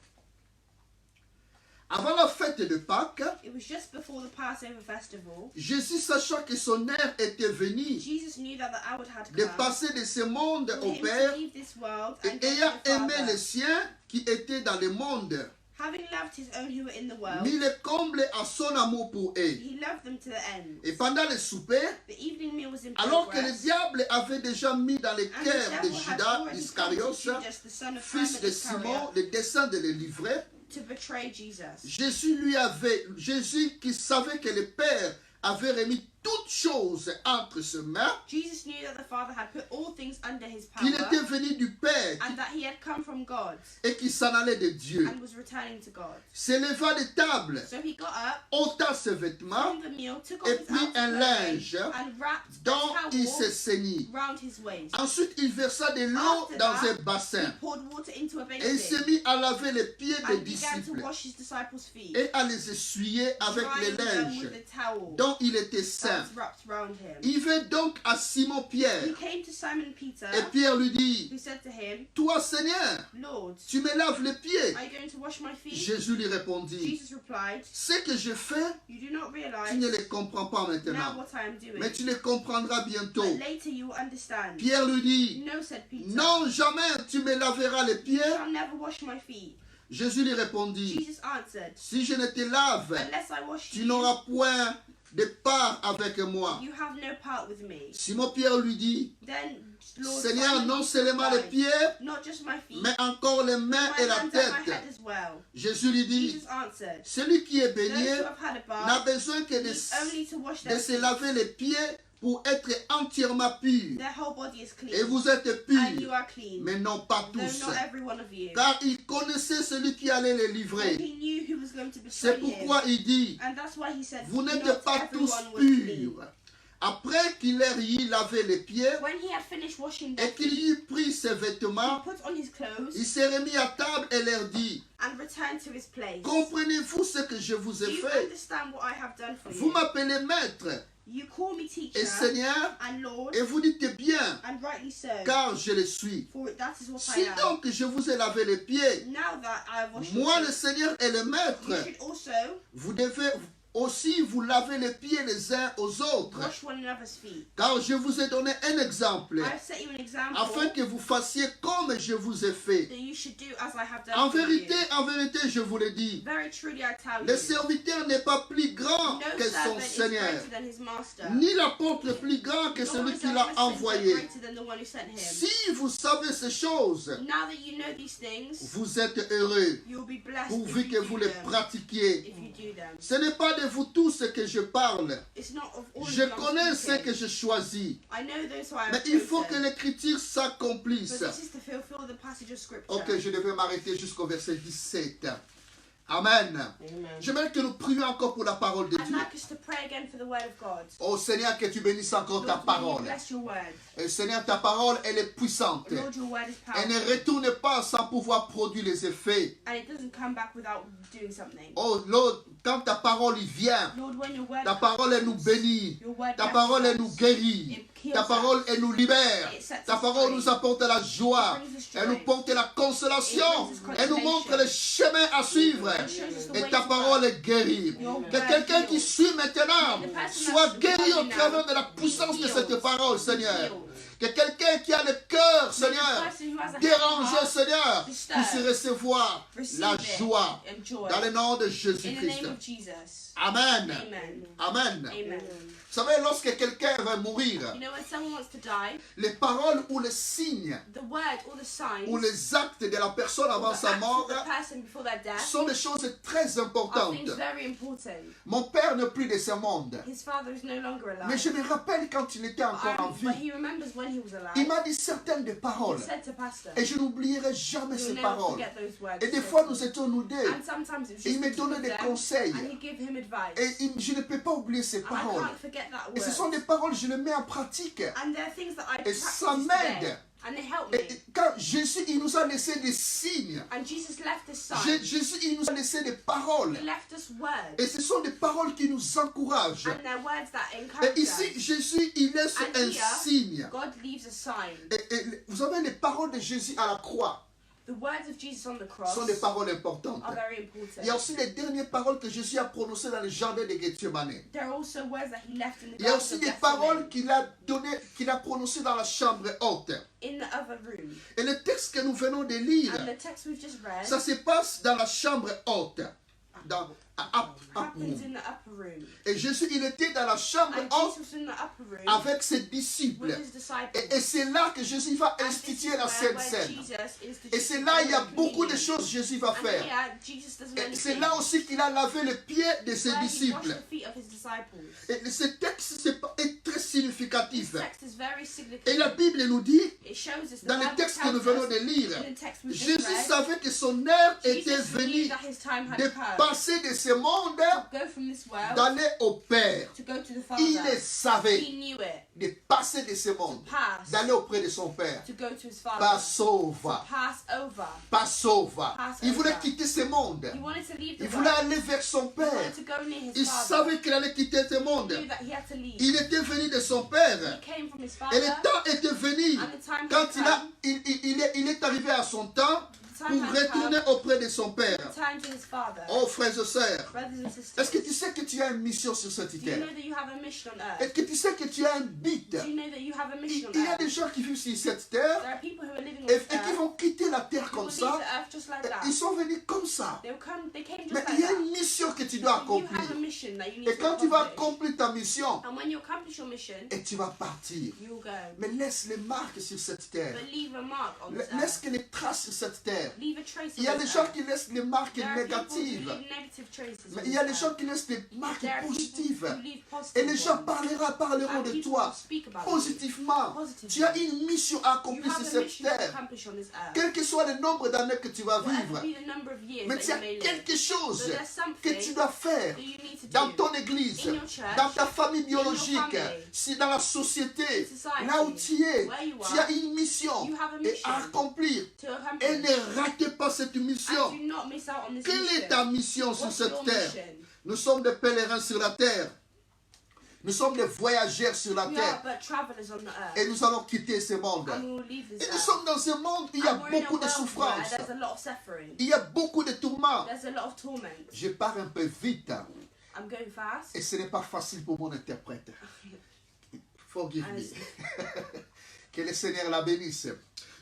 Avant la fête de Pâques, It was just before the Passover festival. Jésus, sachant que son heure était venue Jesus knew that the hour had de come passer de ce monde for au him Père, to leave this world et and go ayant to the aimé Father. les siens qui étaient dans le monde, Having loved his own who were in the world, mis le comble à son amour pour eux. he loved them to the end. Et pendant le souper, The evening meal was in alors que le progress, diable avait déjà mis dans le and the cœur de devil had Judas already come to Iscariot, Judas, the son of fils Simon de Simon, Iscariot, le dessein de le livrer, to betray Jesus. Jésus qui savait que le Père avait remis toutes choses entre ses mains, Jesus knew that the Father had put all things under his qu'il power, était venu du Père and that he had come from God et qu'il s'en allait de Dieu. and was returning to God. Se leva de table, So he got up ôta ses vêtements from the meal, took et off his prit outer un clothing, linge and wrapped a dont il se towel saignit. round his waist. Ensuite, il versa de l'eau After dans that, un bassin He poured water into a et il se basin mit à laver les pieds des and began to disciples wash his disciples' feet, et à les essuyer avec les drying them linges with the towel dont il était that saint. was wrapped round him. Il vint donc à Simon Pierre He came to Simon Peter, et Pierre lui dit, who said to him, toi Seigneur, Lord, tu me laves les pieds. are you going to wash my feet? Jésus lui répondit, Jesus replied, ce que je fais, you do not tu realize ne le comprends pas now maintenant, what I am doing, mais tu le comprendras bientôt. but later you will understand. Pierre lui dit, No, said Peter, non, jamais tu me laveras les you pieds. shall never wash my feet. Jésus lui répondit, Jesus answered, si je ne te lave, unless I wash tu you, n'auras point de part avec moi. you have no part with me. Simon Pierre lui dit, Then Lord Seigneur, Simon non Peter seulement les replied, pieds, not just my feet, mais encore les but mains my et la hands and my tête. head as well. Jésus lui dit, Jesus answered, celui qui est those baigné who have had a n'a bath besoin que need only to wash de their se feet. laver les pieds pour être entièrement pur. Their whole body is clean, Et vous êtes and you purs, are clean, mais non pas though tous. not every one of you. Car il connaissait celui qui allait les For livrer. he knew who was going to C'est betray him, pourquoi il dit, and that's why he said, vous n'êtes not pas tous everyone was clean. purs. Après qu'il ait y lavé les pieds When he had finished washing their et qu'il feet, y eut pris ses he vêtements, put on his clothes il s'est remis à table et leur dit, and returned to his place. comprenez-vous ce que je vous Do ai you fait? understand what I have done for Vous you? m'appelez maître You call me teacher et Seigneur, and Lord, et vous dites bien, and rightly so, car je le suis. for that is what I Si am. donc je vous ai lavé les pieds, Now that I have washed your moi le feet, Seigneur et le you maître, should also vous devez aussi vous lavez les pieds les uns aux autres. Wash one another's feet. Car je vous ai donné un exemple, I've set you an example afin que vous fassiez comme je vous ai fait. that you should do as I have done En for vérité, you. je vous le dis, Very truly I tell le you, serviteur n'est pas plus grand no que son servant is Seigneur, greater than his master, ni l'apôtre plus grand que nor celui is qui a l'a messenger envoyé. greater than the one who sent him. Si vous savez ces choses, Now that you know these things, vous êtes heureux, you'll be blessed pourvu if que you vous do les them. pratiquiez. If you do them. Ce n'est pas de vous tous que je parle. It's not of all Je of you I'm connais ce speaking. que je choisis. I know those who I Mais have il faut que chosen. l'écriture s'accomplisse. But this is to fulfill the passage of scripture. Ok, je devais m'arrêter jusqu'au verset 17. Amen. Amen. J'aimerais que nous prions encore pour la parole de I'd Dieu. like us to pray again for the word of God. Oh Seigneur, que tu bénisses encore ta Lord, may you parole. bless your word. Et Seigneur, ta parole, elle est puissante. Lord, your word is Elle ne powerful. retourne pas sans pouvoir produire les effets. And it doesn't come back without doing something. Oh Lord, quand ta parole y vient, Lord, when your word ta parole, elle nous comes, bénit. your word Ta blesses parole, elle us. nous guérit. It heals Ta parole, us. elle nous libère. It sets Ta us parole free. nous apporte la joie. It brings us joy. Elle nous porte la consolation. It brings us Elle nous montre le chemin à suivre. It shows us the Et way ta to parole go. est guérie. Your Que word quelqu'un qui heals. suit maintenant May the person soit that's guéri au following travers now de la puissance be de cette healed. parole, Be Seigneur. healed. Que quelqu'un qui a le cœur, May the Seigneur, person who has a dérangé, heart Seigneur, disturbed, puisse recevoir receive la it joie and joy. dans le nom de In the Jésus-Christ. name of Jesus. Amen. Amen. Amen. Amen. Vous savez, lorsque quelqu'un va mourir, You know, when someone wants to die, les paroles ou les signes the word or the signs ou les actes de la personne or avant the sa acts mort of the person before their death sont des choses très are importantes. things very important. Mon père n'est plus de ce monde. His father is no longer alive. Mais je me rappelle quand il était encore en But vie, he remembers when he was alive. il m'a dit certaines des He paroles. said to Pastor, Et je n'oublierai jamais you'll ces never paroles. forget those words. Et des fois, nous étions nous deux. And sometimes it was Et il just me the two donnait of des them, conseils. and he gave him advice. Et je ne peux pas oublier ces And I paroles. can't forget that Et ce word. sont des paroles, je les mets en pratique. And there are things that I Et practice ça m'aide. today, and they help Et me. quand Jésus, il nous a laissé des signes. And Jesus left us signs. Jésus, il nous a laissé des paroles. He left us words. Et ce sont des paroles qui nous encouragent. And they're words that Et encourage ici, us. Jésus, il laisse And un here, signe. God leaves a sign. Et vous savez, les paroles de Jésus à la croix The words of Jesus on the cross sont des paroles importantes. are very important. Il y a aussi les dernières paroles que Jésus a prononcées dans le jardin de Gethsemane. There are also words that he left in the Il y a garden aussi of des Gethsemane, paroles qu'il a prononcées dans la chambre haute. in the other room. Et le texte que nous venons de lire, And the text we've just read ça se passe dans la chambre haute. Dans, happens in the upper room. Et Jésus, il était dans la chambre And haute Jesus was in the upper room avec ses disciples. with his disciples. Et c'est là que Jésus va And this is instituer la where Sainte Seine. Jesus instituted Et c'est là il y a the beaucoup de communion. choses que Jésus va And faire. here, Jesus does many Et c'est things. là aussi qu'il a lavé les pieds de ses Where he disciples. washed the feet of his disciples. Et ce texte est très This significatif. text is very Et la significant. Bible nous dit, It shows us the dans le Bible texte que nous tells venons us, de lire, in the text we just Jésus read, savait que son heure était Jesus knew venue that his time had de come passer de ce monde, to go from this world d'aller au Père. to go to the Il le Father. savait, He knew it. de passer de ce To monde, pass. d'aller auprès de son Père. To go to his Father. Passover, Pass over. Passover. Pass Il voulait over. quitter ce monde. He wanted to leave the Il voulait world. aller vers son He Père. wanted to go near his Il Father. savait qu'il allait quitter ce He monde. knew that he had to leave. Il était venu de son Père. He came from his Et le Father. temps était venu. And the time Quand had il est arrivé à son temps The time pour had retourner come auprès de son Père. to turn to his Father. Oh frères et sœurs, Brothers and sisters, est-ce que tu sais que tu as une mission sur cette do you terre? know that you have a mission on earth? Est-ce que tu sais que tu as un but? Do you know that you have a mission on Il y a earth? des gens qui vivent sur cette terre There are people who are living on et this qui earth vont quitter la terre who comme will leave ça. the earth just like that. Ils sont venus comme ça. They came just Mais like il y a that. une mission que tu dois You have accomplir. a mission that you need Et to quand tu vas accomplish. accomplir ta mission, And when you accomplish your mission, et tu vas partir. you'll go. Mais laisse les marques sur cette terre. But leave a mark on this Laisse earth. que les traces sur cette terre. Leave a trace Il y a on des this gens earth. qui laissent les marques There are people who négatives. leave negative traces Mais on il y a this des gens earth. qui laissent des marques There are people positives. who leave Et positive les gens ones. parleront And de people toi will speak about you. positivement. Positively. Tu as une mission à You accomplir sur have a cette mission to terre. accomplish on this earth. Quel que soit le nombre d'années que tu vas Whatever vivre. be the number of years Mais that il y a you may live, quelque chose but there's que something tu dois faire that you need to dans do ton église, in your church, dans ta famille your biologique, family, si dans la société, society, là où tu es, where you tu are. as une mission You have a et mission à accomplir. to Et accomplish. ne ratez pas cette And mission. do not miss out on this Quelle est mission. ta mission sur What's cette your terre? mission? Nous sommes des pèlerins sur la terre. Nous sommes des voyageurs sur la We terre. are but travelers on the earth. Et nous allons quitter ce monde. And we will leave this Et nous earth. sommes dans un monde où il y a And we're in a beaucoup de world where souffrances. there's a lot of suffering. Il y a beaucoup de tourments. There's a lot of torment. Je pars un peu vite. I'm going fast. Et ce n'est pas facile pour mon interprète. Forgive me. Que le Seigneur la bénisse.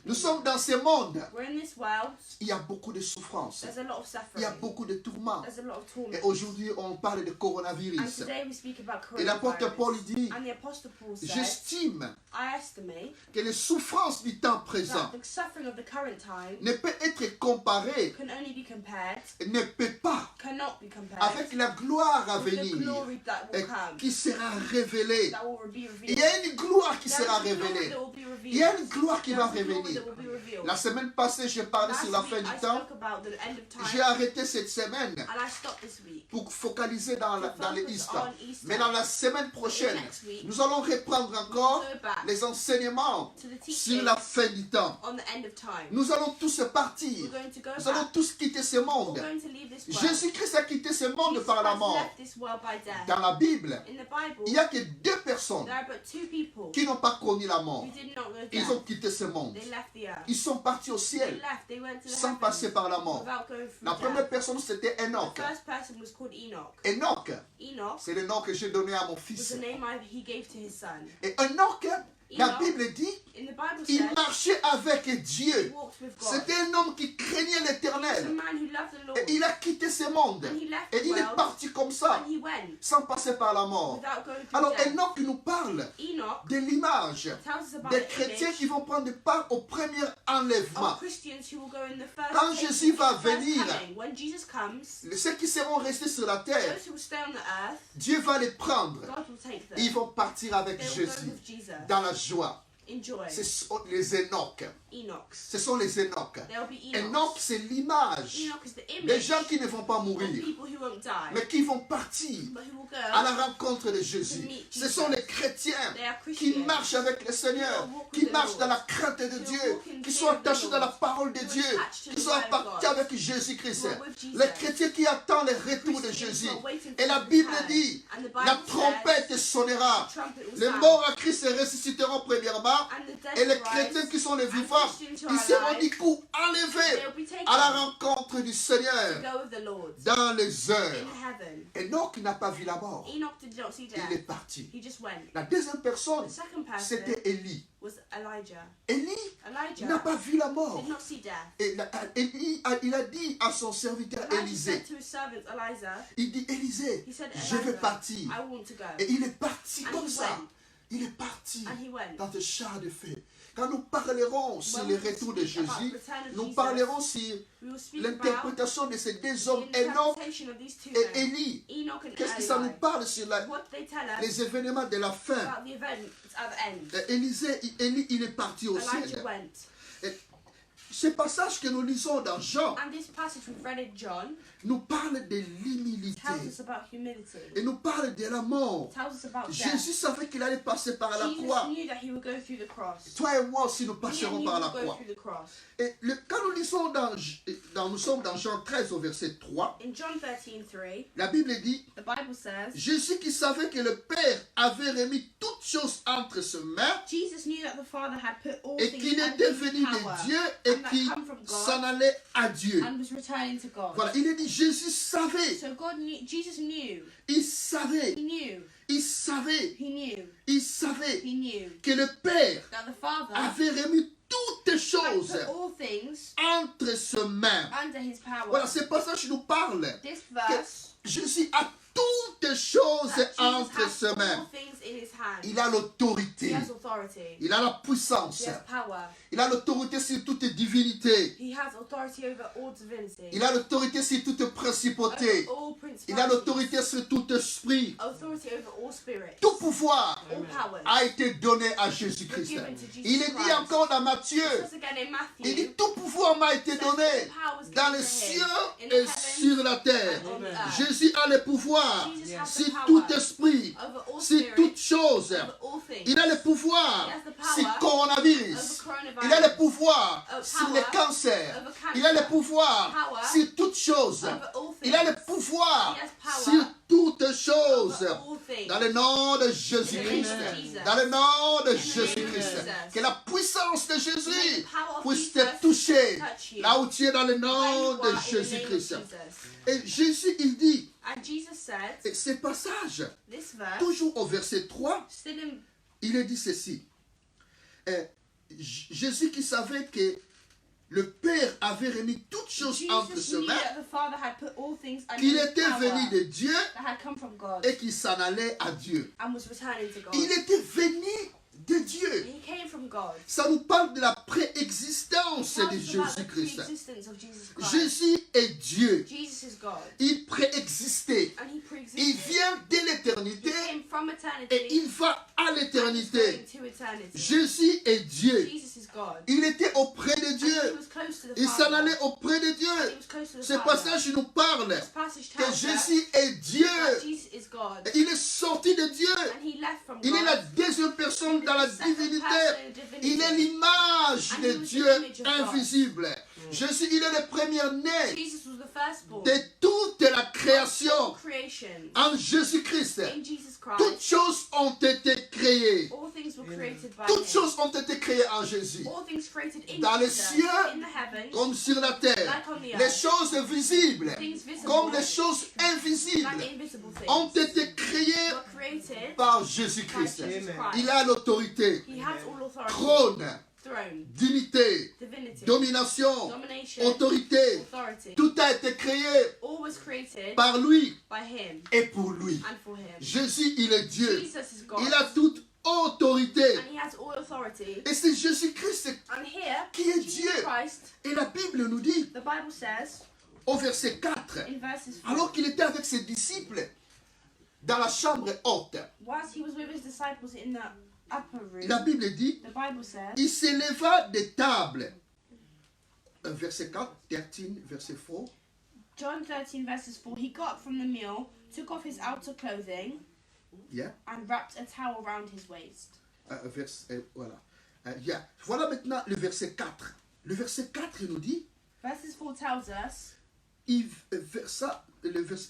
Nous sommes dans ce monde. We're in this world. Il y a beaucoup de souffrances. There's a lot of Il y a suffering. beaucoup de tourments. There's a lot of Et torment. aujourd'hui, on parle de And coronavirus. today we speak about Et l'apôtre Paul coronavirus. dit, And the Apostle Paul said, j'estime I estimate que les souffrances du temps présent that the suffering of the current time ne peut être comparées, can only be compared, ne peut pas, cannot be compared avec la gloire à with the venir glory that will et come, qui sera révélée. that will be Il revealed. y a une gloire qui There sera is a glory révélée. that will be revealed. Il y a une gloire qui va There is a glory revenir. that will be revealed. La semaine passée, j'ai parlé sur la Last fin week du I temps. spoke about the end of time, J'ai arrêté cette semaine and I stopped this week. pour focaliser dans les Focus Easter. on Easter. Mais dans la semaine prochaine, Next week, nous allons reprendre encore go back les enseignements to the sur teachings la fin du temps. on the end of time. Nous allons tous partir. We're going to go Nous allons back. tous quitter ce We're monde. going to leave this world. Jésus-Christ a quitté ce monde Jesus par la Christ mort. left this world by death. Dans la Bible, In the Bible, il n'y a que deux personnes there are but two people qui n'ont pas connu la mort. who did not know Ils death. ont quitté ce monde. They left the earth. Ils sont partis au They ciel left. They went to the sans heavens passer par la mort. without going La through première death. personne, c'était Enoch. The first person was called Enoch. Enoch, Enoch c'est le nom que j'ai donné à mon was fils. the name he gave to his son. Et Enoch, la Enoch, Bible dit, in the Bible il says marchait avec he Dieu. walked with God. C'était un homme qui craignait He was a l'Éternel. man who loved the Lord. Et il a quitté ce monde. And he left Et the il est world. parti comme ça, And he went sans passer par la mort. without going through Alors death. Enoch nous parle Enoch de l'image tells us about des the chrétiens image qui vont prendre part au premier enlèvement. of Christians who will go in the first Quand taking, Jésus va first venir, coming. When Jesus comes, Ceux qui seront restés sur la terre, those who will stay on the earth, Dieu va les prendre. God will take them. Ils vont partir avec They will go Jésus with Jesus dans la joie. in joy. Ce sont les Enoch. Enoch. Ce sont les Enoch. There will be Enoch. Enoch, c'est l'image Enoch is the des image gens qui ne vont pas of mourir, people who won't die, mais qui vont partir but who will go. à la rencontre de Jésus. Ce sont les chrétiens They are qui Christians marchent avec le Seigneur, qui marchent dans la crainte de Dieu, qui sont attachés dans la parole de Dieu, qui sont attachés avec Jésus-Christ. Les chrétiens qui attendent le retour de Jésus. Et la Bible dit, And the la Bible trompette says, sonnera. the trumpet will Les sound, morts à Christ se ressusciteront premièrement. and the dead Et les will chrétiens rise, qui sont les and vivants, Christians who ils are seront alive, du coup they enlevés will be taken à la rencontre du to Seigneur go with the Lord dans les in heures. heaven. Enoch n'a pas vu la mort. Enoch did not see Il est death. parti. He just went. La deuxième personne, The second person c'était Élie. was Elijah. Élie Elijah n'a pas vu la mort. did not see death. Et Élie, il a dit à son serviteur Elijah Élisée, said to his servant Elijah, il dit, Élisée, he said, je vais Elijah, partir. I want to go. Et il est parti And comme he ça. went. Il est parti And he went. dans le char de feu. Quand nous parlerons sur When le we retour de speak about Jésus, the return of nous Jesus, parlerons sur we will speak about l'interprétation de ces deux the hommes, Enoch interpretation of these two et men, Élie. Enoch and Qu'est-ce que ça nous Eli. parle sur What they tell us les événements de la fin? about the events at the end. Élie, il est parti au Elijah ciel. went. Ce passage que nous lisons dans Jean And this passage we've read in John nous parle de l'humilité tells us about humility. et nous parle de la mort. Tells us about death. Jésus savait qu'il allait passer par la Jesus croix. knew that he would go through the cross. Toi et moi aussi, nous Me and passerons you par la will go croix. through the cross. Et quand nous lisons nous sommes dans Jean 13 au verset 3, In John 13:3, la Bible dit, the Bible says, Jésus qui savait que le Père avait remis toutes choses entre ses mains Jesus knew that the Father had put all et things qu'il est under his devenu power de Dieu et and that qu'il come from God s'en allait à Dieu. and was returning to God. Voilà, il est dit, Jésus savait, So God knew, Jesus knew, il savait, he knew, il savait, he knew, il savait he knew que le Père that the Father avait remis toutes had choses put all things entre ses mains. under his power. Voilà, ce passage nous parle This que verse, Jésus a toutes choses that Jesus entre has ses all mains. things in his hand. Il a He l'autorité, has authority. il a la puissance, He has power. il a l'autorité sur toute divinité, He has authority over all divinity. il a l'autorité sur toute principauté, Over all il a principalities. l'autorité sur tout esprit. Authority over all spirits. Tout pouvoir All powers. a été donné à Jésus-Christ. Il est dit encore dans Matthieu, It says again in il dit Matthew, tout pouvoir m'a été donné powers dans given les to cieux him in the et heavens sur la terre. and on the Amen. earth. Jésus a le pouvoir Jesus has sur the tout power esprit, over all sur toutes spirits, choses. over all things. Il a le pouvoir He has the power sur coronavirus. over coronavirus. Il a le pouvoir Over sur power les cancers. over cancer. Il a le pouvoir Power sur toutes choses. over all things. Il a le pouvoir He has power sur toutes choses. over all things. Dans le nom de In the name Jésus-Christ. of Jesus. Dans le nom de In the name of Jésus-Christ. Jesus. Que la puissance de May Jésus the power of puisse Jesus te toucher. touch you. Là où tu es dans le Where nom you de are in the name of Jésus-Christ. Jesus. Et Jésus, il dit, And Jesus said, et ce passage, this verse, toujours au verset 3, still in il est dit ceci. Jésus qui savait que le Père avait remis toutes choses entre Jesus ses knew mains, that the Father had put all things under qu'il his était power venu de Dieu that had come from God et qu'il s'en allait à Dieu. and was returning to God. Il était venu de Dieu. He came from God. Ça nous parle de la préexistence It de tells us about the Jésus-Christ. pre-existence of Jesus Christ. Jésus est Dieu. Jesus is God. Il préexistait. And he Il pre-existed. vient de He l'éternité came from eternity et il va à and is l'éternité. going to eternity. Jésus est Dieu. Jesus is God. Il était auprès de And he Dieu. was close to the Il s'en Father. allait auprès de He Dieu. was close to the Ce Father. passage nous parle This passage que tells us Jésus est Dieu. that Jesus is God. Il est sorti de Dieu. And he left from Il est la God. deuxième personne dans la He's the second divinité. person in divinity. Il est l'image And de he was the Dieu image of God. invisible. Jésus, il est le premier-né Jesus was the firstborn de toute la of all création creation. en Jésus-Christ. In Jesus Toutes Christ, choses ont été créées. all things were created by Toutes him. choses ont été créées en Jésus. All things created in Dans les Jesus, cieux, in the heavens, comme sur la terre. like on the Les earth, choses visibles things visible, comme les choses invisibles like invisible ont things, été créées were created par by Jésus-Christ. Jesus Amen. Il Christ. a l'autorité, He has all authority, trône, throne, dignité, divinity, domination, domination, autorité. authority. Tout a été créé All was created par lui by him et pour lui. and for him. Jésus, il est Dieu. Jesus is God, Il a toute autorité. and he has all authority. Et c'est Jésus-Christ And here, qui est Jesus Dieu. Christ, Et la Bible nous dit the Bible says au verset 4, in verses 4, alors qu'il était avec ses disciples dans la chambre haute, whilst he was with his disciples in the upper room, la Bible dit, the Bible says, il s'éleva des tables. Verset 4, 13, verset 4. John 13 verses 4, he got up from the meal, took off his outer clothing, Yeah. and wrapped a towel round his waist. Voilà. Yeah. Voilà maintenant le verset 4. Le verset 4, il nous dit, Verses 4 tells us, il versa,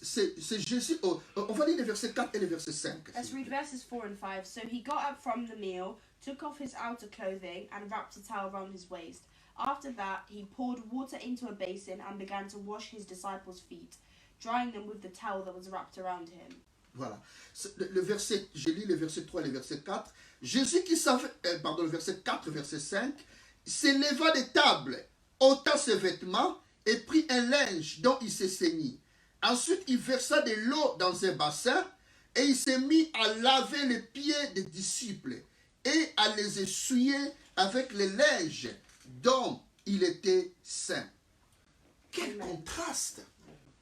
c'est Jésus, on va lire le verset 4 et le verset 5. let's read verses 4 and 5. So he got up from the meal, took off his outer clothing, and wrapped a towel round his waist. After that, he poured water into a basin and began to wash his disciples' feet, drying them with the towel that was wrapped around him. Voilà. Le verset, je lis le verset 3 et le verset 4. Jésus qui savait, le verset 4, verset 5, s'éleva des tables, ôta ses vêtements et prit un linge dont il s'est saigné. Ensuite, il versa de l'eau dans un bassin et il s'est mis à laver les pieds des disciples et à les essuyer avec le linge dont il était saint. Quel Amen. contraste!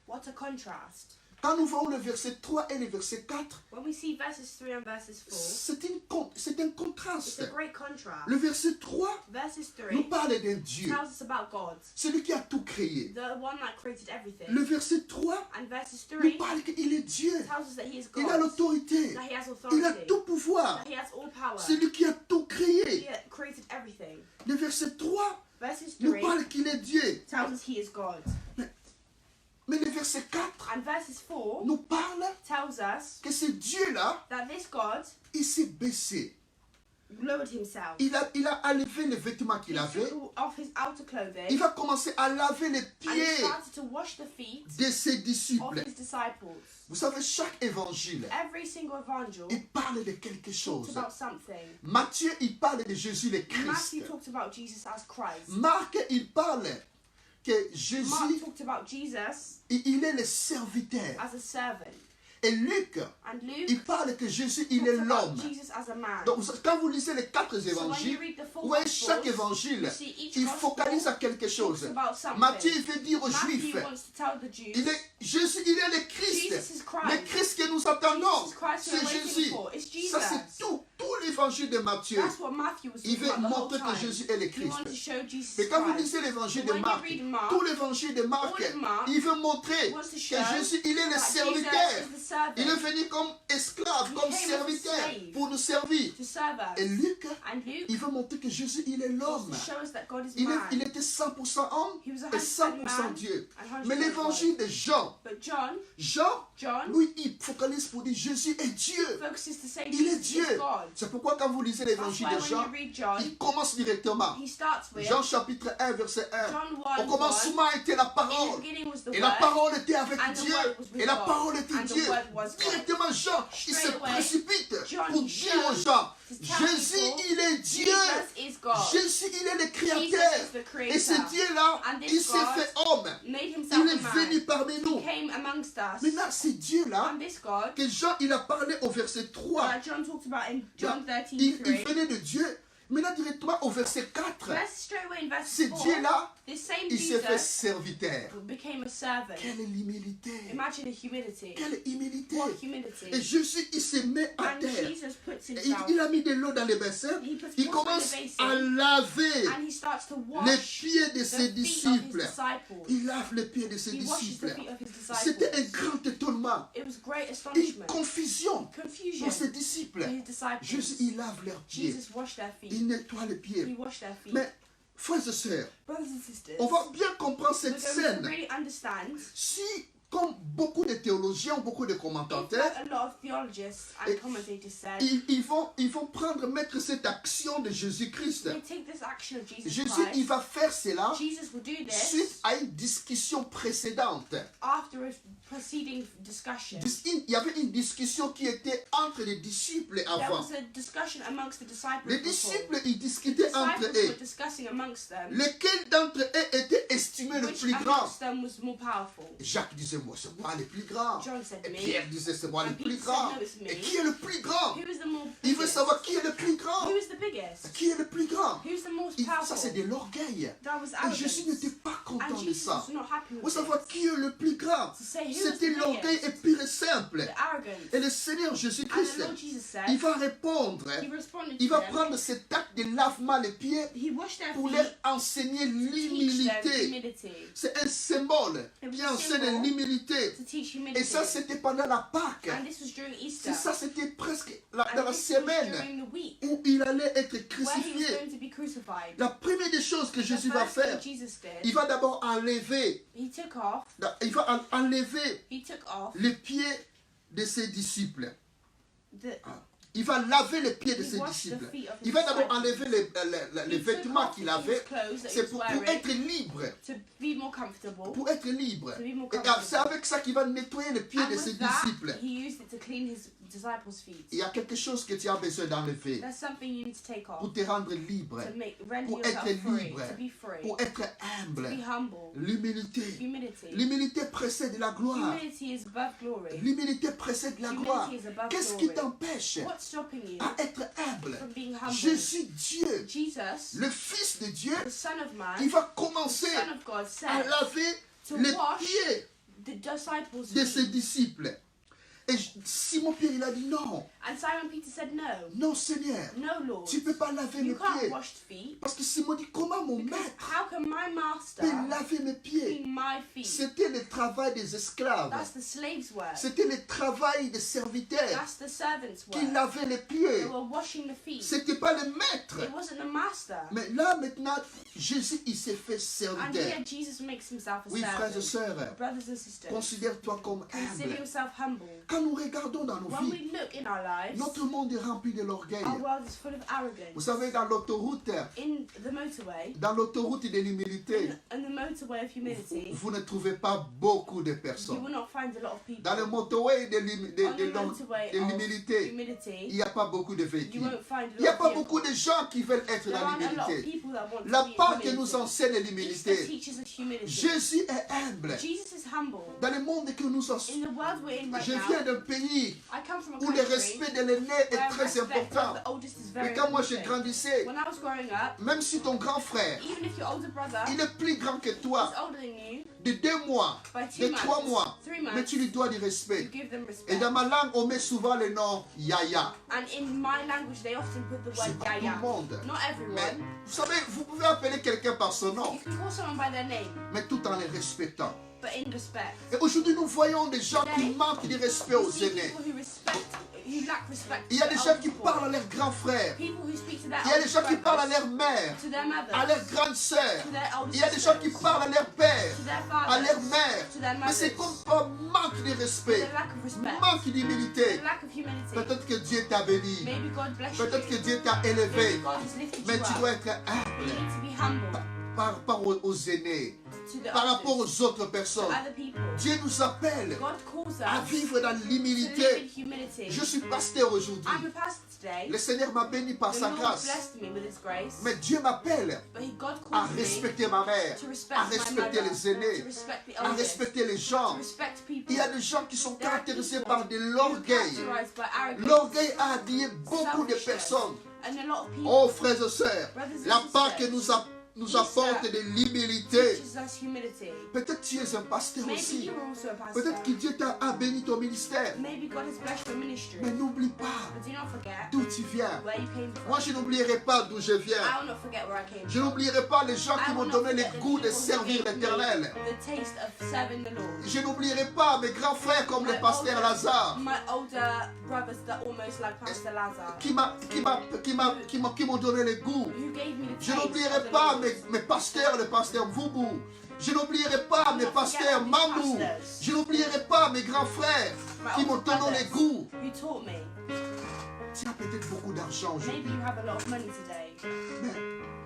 What a contrast. Quand nous voyons le verset 3 et le verset 4, When we see verses 3 and verses 4, c'est un it's contraste. a great contrast. Le verset 3 Verses 3 nous parle d'un Dieu, tells us about God, celui qui a tout créé. the one that created everything. Le verset 3 And verses nous 3 parle qu'il est Dieu. tells us that he is Il a God, l'autorité. that he has Il a authority, tout pouvoir. that he has all power, C'est lui qui a tout he créé. created everything. Le verset 3 Verses nous 3 parle qu'il est Dieu. tells us he is God. Mais le verset 4 And verses 4 nous parle tells us que ce Dieu-là, that this God il s'est baissé. lowered himself. Il a enlevé les vêtements qu'il He avait. took off his outer clothing Il va commencer à laver les and he pieds started to wash the feet de ses of disciples. his disciples. Vous savez, chaque évangile, Every single evangel il parle de quelque talks chose. about something. Matthieu, il parle de Jésus le Christ. Matthew talked about Jesus as Christ. Marc, il parle que Mark Jésus, talked about Jesus il est le serviteur. as a servant. Et Luc, And Luke il parle que Jésus, il est talks about l'homme. Jesus as a man. Donc, quand vous lisez les 4 So when you évangiles, read the four vous voyez chaque Gospels, évangile, you see each il gospel focalise à quelque chose. talks about something. Matthieu, il veut dire aux Juifs, Matthew wants to tell the Jews, Jésus, il est le Christ. Jesus is Le Christ. Christ que nous attendons, Jesus Christ c'est we're waiting Jésus. for. It's Jesus. Ça, c'est tout. Tous l'évangile de Matthieu, That's what Matthew was il talking veut about the whole montrer que time. Jésus est le He Christ. wanted to show Jesus Mais quand vous Christ. lisez l'évangile But de when Marc, you read Mark, tout l'évangile de Marc, all of Mark il veut montrer wants to que show Jésus, il est le that serviteur. Jesus is the servant Il est venu comme esclave, He comme came as a serviteur slave. pour nous servir. to serve us. Et Luc, And Luke il veut montrer que Jésus, il est wants l'homme. to show us that God is Il man. était 100% homme He was et 100% 100% man Dieu. and 100% Mais l'évangile de Jean, But John, lui, il focalise pour dire Jésus est Dieu. focuses to say Il est Jesus Dieu. is God. C'est pourquoi quand vous lisez That's l'évangile why de when Jean, you read John, il commence directement. he starts with Jean chapitre 1, verset 1. John Au 1, commencement était la In the parole. beginning was the Et la Word, parole était avec and the Dieu. Word was with Et la God, parole était and the Dieu. Word was God. Directement, Jean, il se Straight away, précipite John, pour he dire aux shows gens, to tell Jésus, people, il est Dieu. Jesus is God. Jésus, il est le Jesus créateur. is the Et ce creator. Dieu-là, And this il s'est God fait homme. Made Il himself est a venu man. parmi nous. He came amongst us. Maintenant, c'est Dieu-là And this God, que Jean, il a parlé au verset 3. John talked about in John Il 13:3. venait de Dieu. Maintenant, directement au verset 4. Verse straight away in verse Ce 4, Dieu-là, this same il s'est fait Jesus serviteur. became a servant. Quelle humilité. Imagine the humility. Quelle humilité. What humility. Et Jésus, il se met à And terre. Jesus puts Et himself, il a mis de l'eau dans les bassins. he puts Il water in commence the à basin, laver and he starts to les wash pieds de the ses feet of his disciples. disciples. Il lave les pieds de ses He washes the disciples. feet of his C'était un disciples. grand étonnement. It was great Une astonishment, confusion confusion pour ses disciples. to his disciples. Jésus, il lave leurs pieds. Jesus washed their feet. Il nettoie les He pieds. washed their feet. Mais, frères et sœurs, Brothers and sisters, on va bien comprendre we're cette going to scène. really understand. Si, comme beaucoup de théologiens ou beaucoup de If commentateurs, a lot of theologists and Et- commentators said, ils vont mettre cette action de Jésus-Christ. they take this action of Jesus Jésus, Christ. il va faire cela Jesus will do this suite à une discussion précédente. after a preceding discussion. Il y avait une discussion qui était entre les disciples There avant. was a discussion amongst the disciples. Les before. disciples, ils The discutaient entre disciples were eux. discussing amongst them Lequel d'entre eux était estimé le which plus grand? amongst them was more powerful. Jacques disait, moi, c'est moi le plus grand. John said Et me. Pierre disait, c'est moi le And plus Peter grand. said, no, it's me. Et qui est le plus grand? Who is the more Il veut biggest? savoir qui est le plus grand. Who is the biggest? Qui est le plus grand? Who's the most Ça, powerful? c'est de l'orgueil. That was Et Jésus arrogance. n'était pas And content de Jesus ça. was not happy Vous with savoir this. qui est le plus grand. To say who was C'était the l'orgueil biggest, et pur et simple. the arrogance. Et le Seigneur And Jésus-Christ, the Lord Jesus said, il va répondre. he responded Il to va them. prendre cet acte de lavement les pieds He washed their pour feet leur enseigner to teach them l'humilité. humility. C'est un symbole qui enseigne l'humilité. To teach Et humility. ça, c'était pendant la Pâque. And this was during Easter. C'est ça, c'était presque And dans la this was semaine during the week où il allait être where he was crucifié. going to be crucified. La première des choses que The Jésus va first thing faire, Jesus did, il va d'abord enlever, he took off enlever les pieds de ses disciples. the Il va laver les pieds de He ses washed disciples. the feet of his Il va d'abord disciples. enlever les He took vêtements off qu'il his avait. clothes that he C'est was pour wearing être libre. to be more comfortable. Pour être libre. To be more Et c'est comfortable. avec ça qu'il va nettoyer les pieds And de ses with that, disciples. he used it to clean his disciples' feet. Il y a quelque chose que tu as besoin d'enlever That's something you need to take off pour te rendre libre, to render pour yourself être free, libre, to be free, pour être to humble. be humble. L'humilité. Humility. L'humilité précède la gloire. Humility is above glory. L'humilité précède la gloire. Humility is above Qu'est-ce qui glory. t'empêche What's stopping you à être humble? from being humble? Jésus, Dieu, Jesus, le Fils de Dieu, the Son of Man, il va the commencer Son of God, à said laver to les wash pieds the disciples' de ses feet. disciples. Et Simon-Pierre, il a dit non, And Simon Peter said, no, non Seigneur, no, Lord. tu ne peux pas laver mes You can't pieds. wash feet. Parce que Simon dit, comment mon Because maître how can my master peut laver mes pieds? clean my feet? C'était le travail des esclaves. That's the slave's work. C'était le travail des serviteurs That's the servant's qui work. lavaient les They pieds. were washing the feet. C'était pas le maître. It wasn't the master. Mais là, maintenant, Jésus, il s'est fait And serviteur. here Jesus makes himself a Oui, frères et servant. sœurs, Brothers and sisters, considère-toi comme consider humble. yourself humble. Quand nous regardons dans nos When vies, we look in our lives, notre monde est rempli de l'orgueil. our world is full of Vous arrogance. savez, dans l'autoroute de l'humilité, In the motorway of humility, vous ne trouvez pas beaucoup de you personnes. will not find a lot of people. Dans le motorway de On the motorway of l'humilité, il humility, n'y a pas beaucoup de you véhicules. won't find Il n'y a a pas lot of beaucoup vehicles. de gens qui veulent être There dans aren't a lot of l'humilité. people that want La to be in Pâque nous humility. enseigne Easter l'humilité. teaches us humility. Jésus est humble. Jesus is humble. Dans le monde que nous sommes, In the world we're in right je now, viens viens d'un pays I come from a où le country respect de l'aîné est where très respect important. of the oldest is Mais very quand moi je important. grandissais, When I was growing up, même si ton grand frère, even if your older brother il est plus grand que is toi, older than you de 2 mois, by de 2 3 months, mois, 3 mais months, tu lui dois du you respect. give them Et respect. dans ma langue, on met souvent le nom Yaya. And in my language, they often put the C'est word pas tout yaya. le monde. Not Mais everyone. vous savez, vous pouvez appeler quelqu'un par son nom, You can call someone by their name, mais tout en les respectant. but in respect. Et aujourd'hui, nous voyons des gens qui manquent de respect We aux see aînés. people who lack respect. Il y a to des the gens older qui people. parlent à leurs grands frères. People who speak to their Il y a des older gens qui parlent à brothers, leur mère, to their mothers, à leur grande sœur. to their older Il y a des gens qui sisters, parlent à leur père, to their à fathers, leur mère. to their Mais c'est mothers, comme par manque de respect, the lack of respect, manque d'humilité. the lack of humility. Peut-être que Dieu t'a béni. Maybe God bless Peut-être que you. Dieu t'a Maybe élevé. God has lifted Mais you tu up. dois être You humble need to be humble par rapport aux aînés, to the par rapport others, aux autres to personnes. other people. Dieu nous appelle God calls à us vivre dans to live in l'humilité. humility. Je suis pasteur aujourd'hui. I'm a pastor today. Le Seigneur m'a béni par The sa Lord grâce. blessed me with His grace. Mais Dieu m'appelle But God à calls me respecter ma mère, to respect à my respecter mother, les aînés, to respect the à elders, respecter les gens. to respect people. Il y a des gens qui sont There are caractérisés people par de who are l'orgueil. characterized by arrogance, L'orgueil a habillé beaucoup de selfishness, personnes. and a lot of people Oh frères et sœurs, brothers and la part que sisters, nous apporte de l'humilité. teaches us humility. Peut-être tu es un pasteur Maybe aussi. you are also a pastor. Peut-être que Dieu t'a béni ton ministère. Maybe God has blessed your ministry. Mais n'oublie pas But do not forget d'où tu viens. where you came Moi, from. je n'oublierai pas d'où je viens. I will not forget where I came Je from. n'oublierai pas les gens qui I m'ont will not donné le forget the goût de people who servir gave me l'Éternel. the taste of serving the Lord. Je n'oublierai pas mes grands frères comme le pasteur Lazare, My older brothers that are almost like Pastor Lazar, qui m'ont donné le goût. who gave me the Je taste n'oublierai of the pas Lord. mes pasteurs, le pasteur Voubou. Je n'oublierai pas mes pasteurs Mamou. Je n'oublierai pas mes grands frères qui m'ont donné le goût. Who taught me. Tu as peut-être beaucoup d'argent Maybe aujourd'hui, you have a lot of money today, mais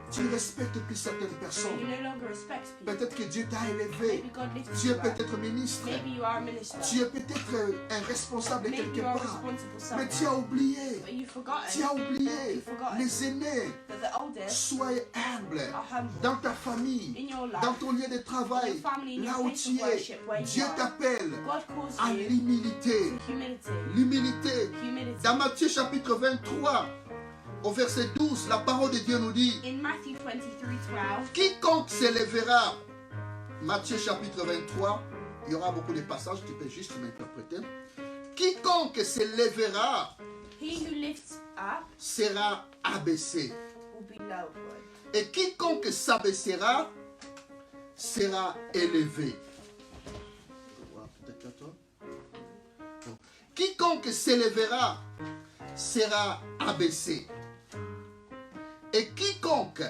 tu ne respectes plus certaines and personnes. you no longer respect people. Peut-être que Dieu t'a élevé. Maybe God lifted Tu you es up. peut-être ministre. Maybe you are a minister. Tu es peut-être un responsable de Maybe quelque you are part. responsible Mais somewhere. tu as oublié. But you've forgotten Tu as oublié. Les aînés, that the oldest soyez humbles. are humble. Dans ta famille, In your life, dans ton lieu de travail, your family, in là your où place tu of es, worship, where you Dieu are. t'appelle God calls à you l'humilité. to humility. L'humilité. Humility. Dans Matthieu chapitre 23, au verset 12, la parole de Dieu nous dit, In Matthew 23:12, quiconque s'élèvera, Matthieu chapitre 23, il y aura beaucoup de passages, tu peux juste m'interpréter. Quiconque s'élèvera he who lifts up sera abaissé. will be lowered. Et quiconque s'abaissera sera élevé. Quiconque s'élèvera sera abaissé. Et quiconque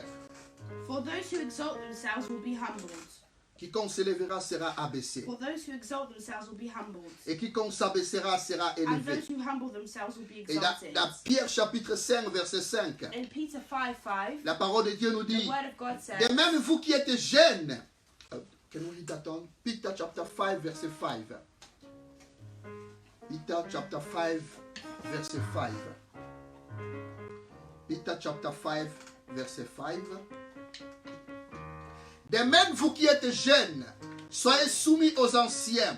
For those who exalt themselves will be humbled. s'élèvera sera abaissé. For those who exalt themselves will be humbled. Et quiconque s'abaissera sera And élevé. those who humble themselves will be Et dans exalted. Pierre chapitre 5 verset 5, In Peter 5:5, la parole de Dieu nous the dit, word of God says, de même vous qui êtes jeunes, can we read that on? Peter chapter 5 verset 5. Peter chapter 5 verset 5. Peter chapter 5 verset 5. De même vous qui êtes jeunes, soyez soumis aux anciens,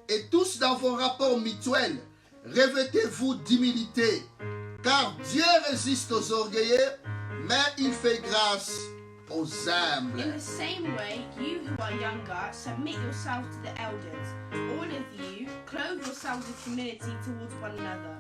et tous dans vos rapports mutuels, revêtez-vous d'humilité, car Dieu résiste aux orgueilleux, mais il fait grâce aux humbles. in the same way, you who are younger, submit yourselves to the elders. All of you, clothe yourselves with humility towards one another.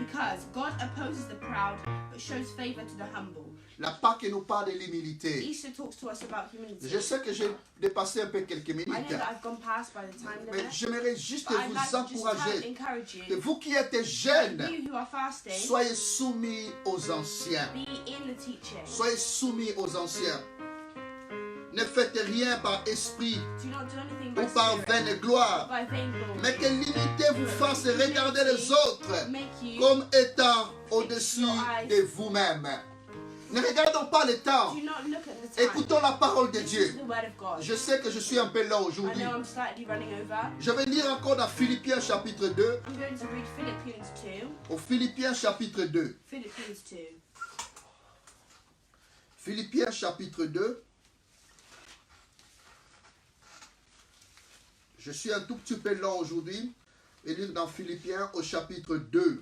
Because God opposes the proud, but shows favor to the humble. La Pâque nous parle de l'humilité. Easter talks to us about humility. Je sais que j'ai dépassé un peu quelques I know minutes, that I've gone past by the time mais limit, j'aimerais juste but I'd like vous to just encourager encourage que you, vous qui êtes jeunes, you who are fasting, soyez soumis aux anciens. be in the teaching. Soyez soumis aux anciens. Ne faites rien par esprit Do not do anything by ou par spirit, vaine gloire, by vainglory. mais que l'unité vous fasse regarder les autres Make you comme étant au-dessus de vous-même. Ne regardons pas le temps. do not look at the time. Écoutons la parole de This is Dieu. the word of God. Je sais que je suis un peu lent I aujourd'hui. know I'm slightly running over. Je vais lire encore dans Philippiens chapitre 2. I'm going to read Philippians 2. Au Philippiens chapitre 2. Philippians 2. Philippiens chapitre 2. Je suis un tout petit peu lent aujourd'hui. Et lire dans Philippiens au chapitre 2.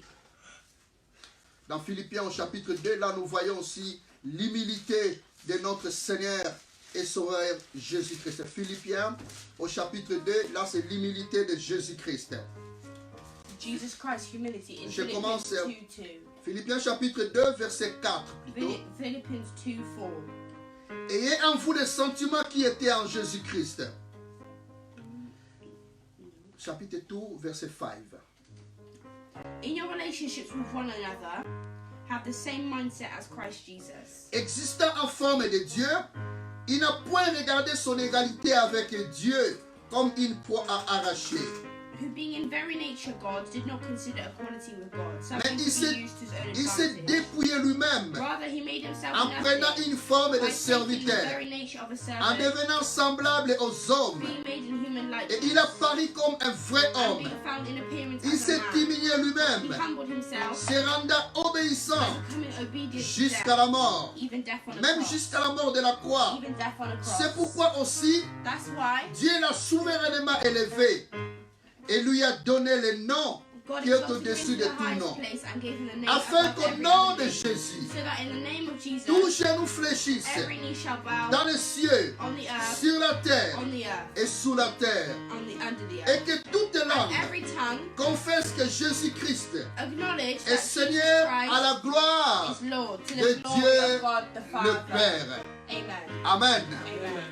Dans Philippiens au chapitre 2, là nous voyons aussi l'humilité de notre Seigneur et Sauveur Jésus-Christ. Philippiens au chapitre 2, là c'est l'humilité de Jésus-Christ. Jesus Christ's humility in Je Philippians commence, 2:2. Philippiens chapitre 2, verset 4 plutôt. Philippians 2:4. Ayez en vous les sentiments qui étaient en Jésus-Christ. Chapitre 2, verset 5. In your relationships with one another, have the same mindset as Christ Jesus. Existant en forme de Dieu, il n'a point regardé son égalité avec Dieu comme une proie à arracher. Who being in very nature God, did not consider equality with God Mais something to il be s'est used to his own il s'est advantage. dépouillé lui-même Rather, he made himself en prenant nothing une forme by de taking the serviteur, very nature of a en servant, devenant semblable aux hommes. being made in human Et likeness, il a paru comme un vrai and homme. being found in appearance Il as a s'est man. diminué He lui-même, humbled himself, se rendant obéissant becoming obedient to jusqu'à death, la mort, even death on a même cross. jusqu'à la mort de la croix. Even death on a cross. C'est pourquoi aussi That's why Dieu l'a souverainement élevé et lui a donné le nom God qui est exalted him au-dessus to de the tout highest nom, place and gave him the name afin above qu'au every nom other de name, Jésus, so that in the name of Jesus, tous genoux fléchissent every knee shall bow dans les cieux, on the earth, sur la terre on the earth, et sous la terre, under the et earth, que toute and langue every tongue confesse que Jésus-Christ acknowledge est that Jesus Seigneur à Christ la gloire is Lord, to de the glory Dieu of God the le Father. Père. Amen. Amen. Amen.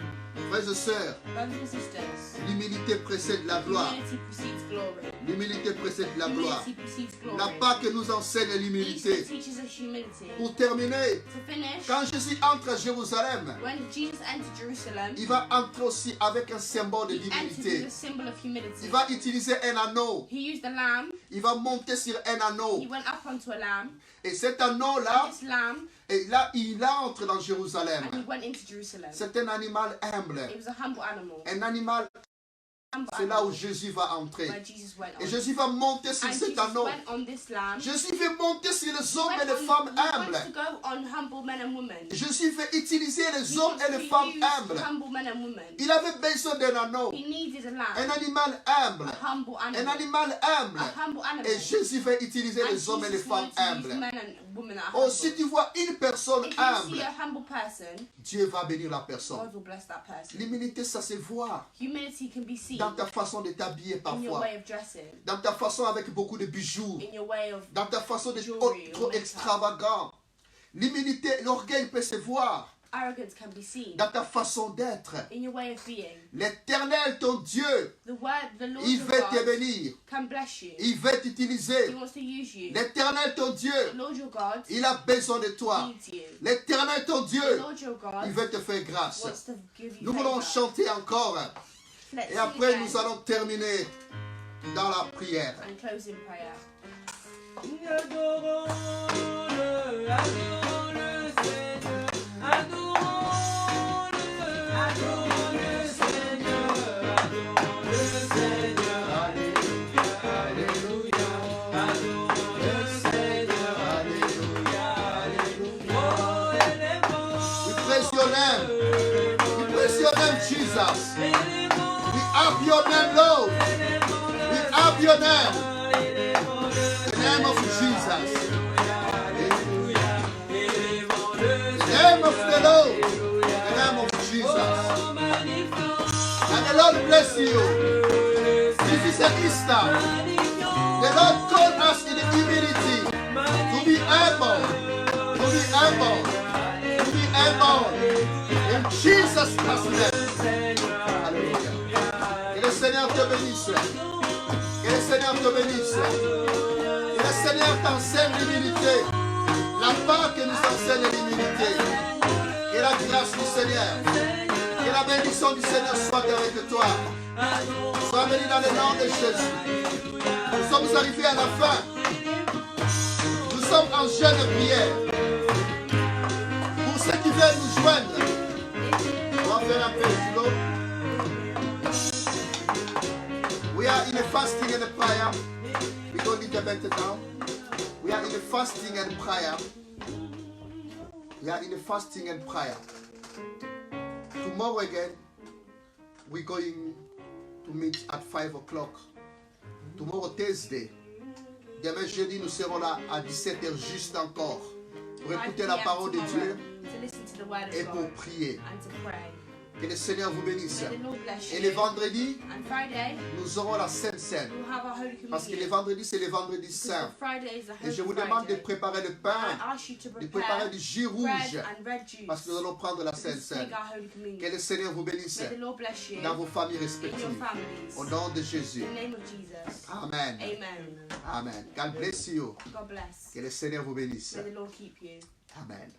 Frères et sœurs, Brothers and sisters, l'humilité précède la gloire. humility precedes glory. L'humilité précède la gloire. Humility precedes glory. La Pâque nous enseigne Easter l'humilité. teaches us humility. Pour terminer, To finish, quand Jésus entre à Jérusalem, when Jesus entered Jerusalem, il va entrer aussi avec un symbole de he entered with divinité. a symbol of humility. Il va utiliser un anneau. He used the lamb. Il va monter sur un anneau. He went up onto a lamb. Et cet anneau-là, This lamb, et là, il entre dans Jérusalem. and he went into Jerusalem. C'est un animal humble. It was a humble animal. Un animal, Humble c'est là où animal Jésus va entrer. where Jesus went Et on. Jésus va monter sur And cet Jesus anneau. went on this lamb. Jésus veut monter sur les hommes He et les went femmes he humbles. wants to go on humble men and women. Jésus veut utiliser les He hommes wants et to les femmes use humbles. humble men and women. Il avait besoin d'un anneau. He needed a Un lamb. animal humble. A humble Un animal. animal humble. A humble animal. Et Jésus veut utiliser And les hommes et les Jesus femmes wanted to use humbles. men and women that are Oh, humble. si tu vois une personne If you humble, see a humble person, Dieu va bénir la personne. God will bless that person. L'humilité, ça se voit Humility can be seen dans ta façon de t'habiller in your parfois, way of dressing, dans ta façon avec beaucoup de bijoux, in your way of dans ta façon d'être Jewelry, trop makeup. extravagant. L'humilité, l'orgueil peut se voir arrogance can be seen dans ta façon d'être. in your way of being. L'Éternel, ton Dieu, The Lord il your veut te God bénir. can bless you. Il veut He t'utiliser. wants to use you. L'Éternel, ton Dieu, The Lord your God il a besoin de toi. needs you. L'Éternel, ton The Dieu, Lord your God il veut te faire grâce. wants to give you Nous voulons favor. chanter encore. Let's Et sing après, again nous allons terminer dans la prière. and close in prayer. Adorons-le, adorons-le Seigneur, adorons-le, adorons-le Seigneur, adorons-le Seigneur, alléluia, alléluia, adorons-le Seigneur, alléluia, alléluia. Oh, élevons, We praise your name. We praise your name, Jesus. élevons, We have your name, Lord. élevons-le, We have your name. élevons-le, The name of Jesus. alléluia, élevons-le The name of the Lord. The name of Jesus. Oh, magnifions, And the Lord bless you. This is an Easter. The Lord called us in humility to be humble. To be humble. To be humble. In Jesus' name. Alléluia. Que le Seigneur te bénisse. Que le Seigneur te bénisse. Que le Seigneur t'enseigne l'humilité. La Pâque nous enseigne l'humilité. Que la grâce du Seigneur, que la bénédiction du Seigneur soit avec toi. Sois béni dans le nom de Jésus. Nous sommes arrivés à la fin. Nous sommes en jeûne de prière. Pour ceux qui veulent nous joindre, on va faire un peu de boulot. We are in a fasting and a prayer. We don't need to bend it down. We are in a fasting and prayer. We are in a fasting and prayer. Tomorrow again, we're going to meet at 5 o'clock Tomorrow Thursday. Demain jeudi, nous serons là à 17h juste encore pour 5 écouter la p.m. parole de tomorrow Dieu to listen to the word et of pour God prier. and to pray. Que le Seigneur vous bénisse. May the Lord bless Et les you. vendredis, And Friday, nous aurons la Sainte Seine. we'll have our Holy Parce que les Communion. vendredis, c'est les vendredis Because saints. Friday is the Et Holy je vous demande de Friday. préparer le I pain, ask you to de préparer prepare du jus bread rouge. and red juice. Parce que nous allons prendre la Sainte to Seine. take our Holy Communion. Que le Seigneur vous bénisse May the Lord bless you dans vos familles in your respectives. families. Au nom de Jésus. In the name of Jesus. Amen. Amen. Amen. God bless you. God bless. Que le Seigneur vous bénisse. May the Lord keep you. Amen.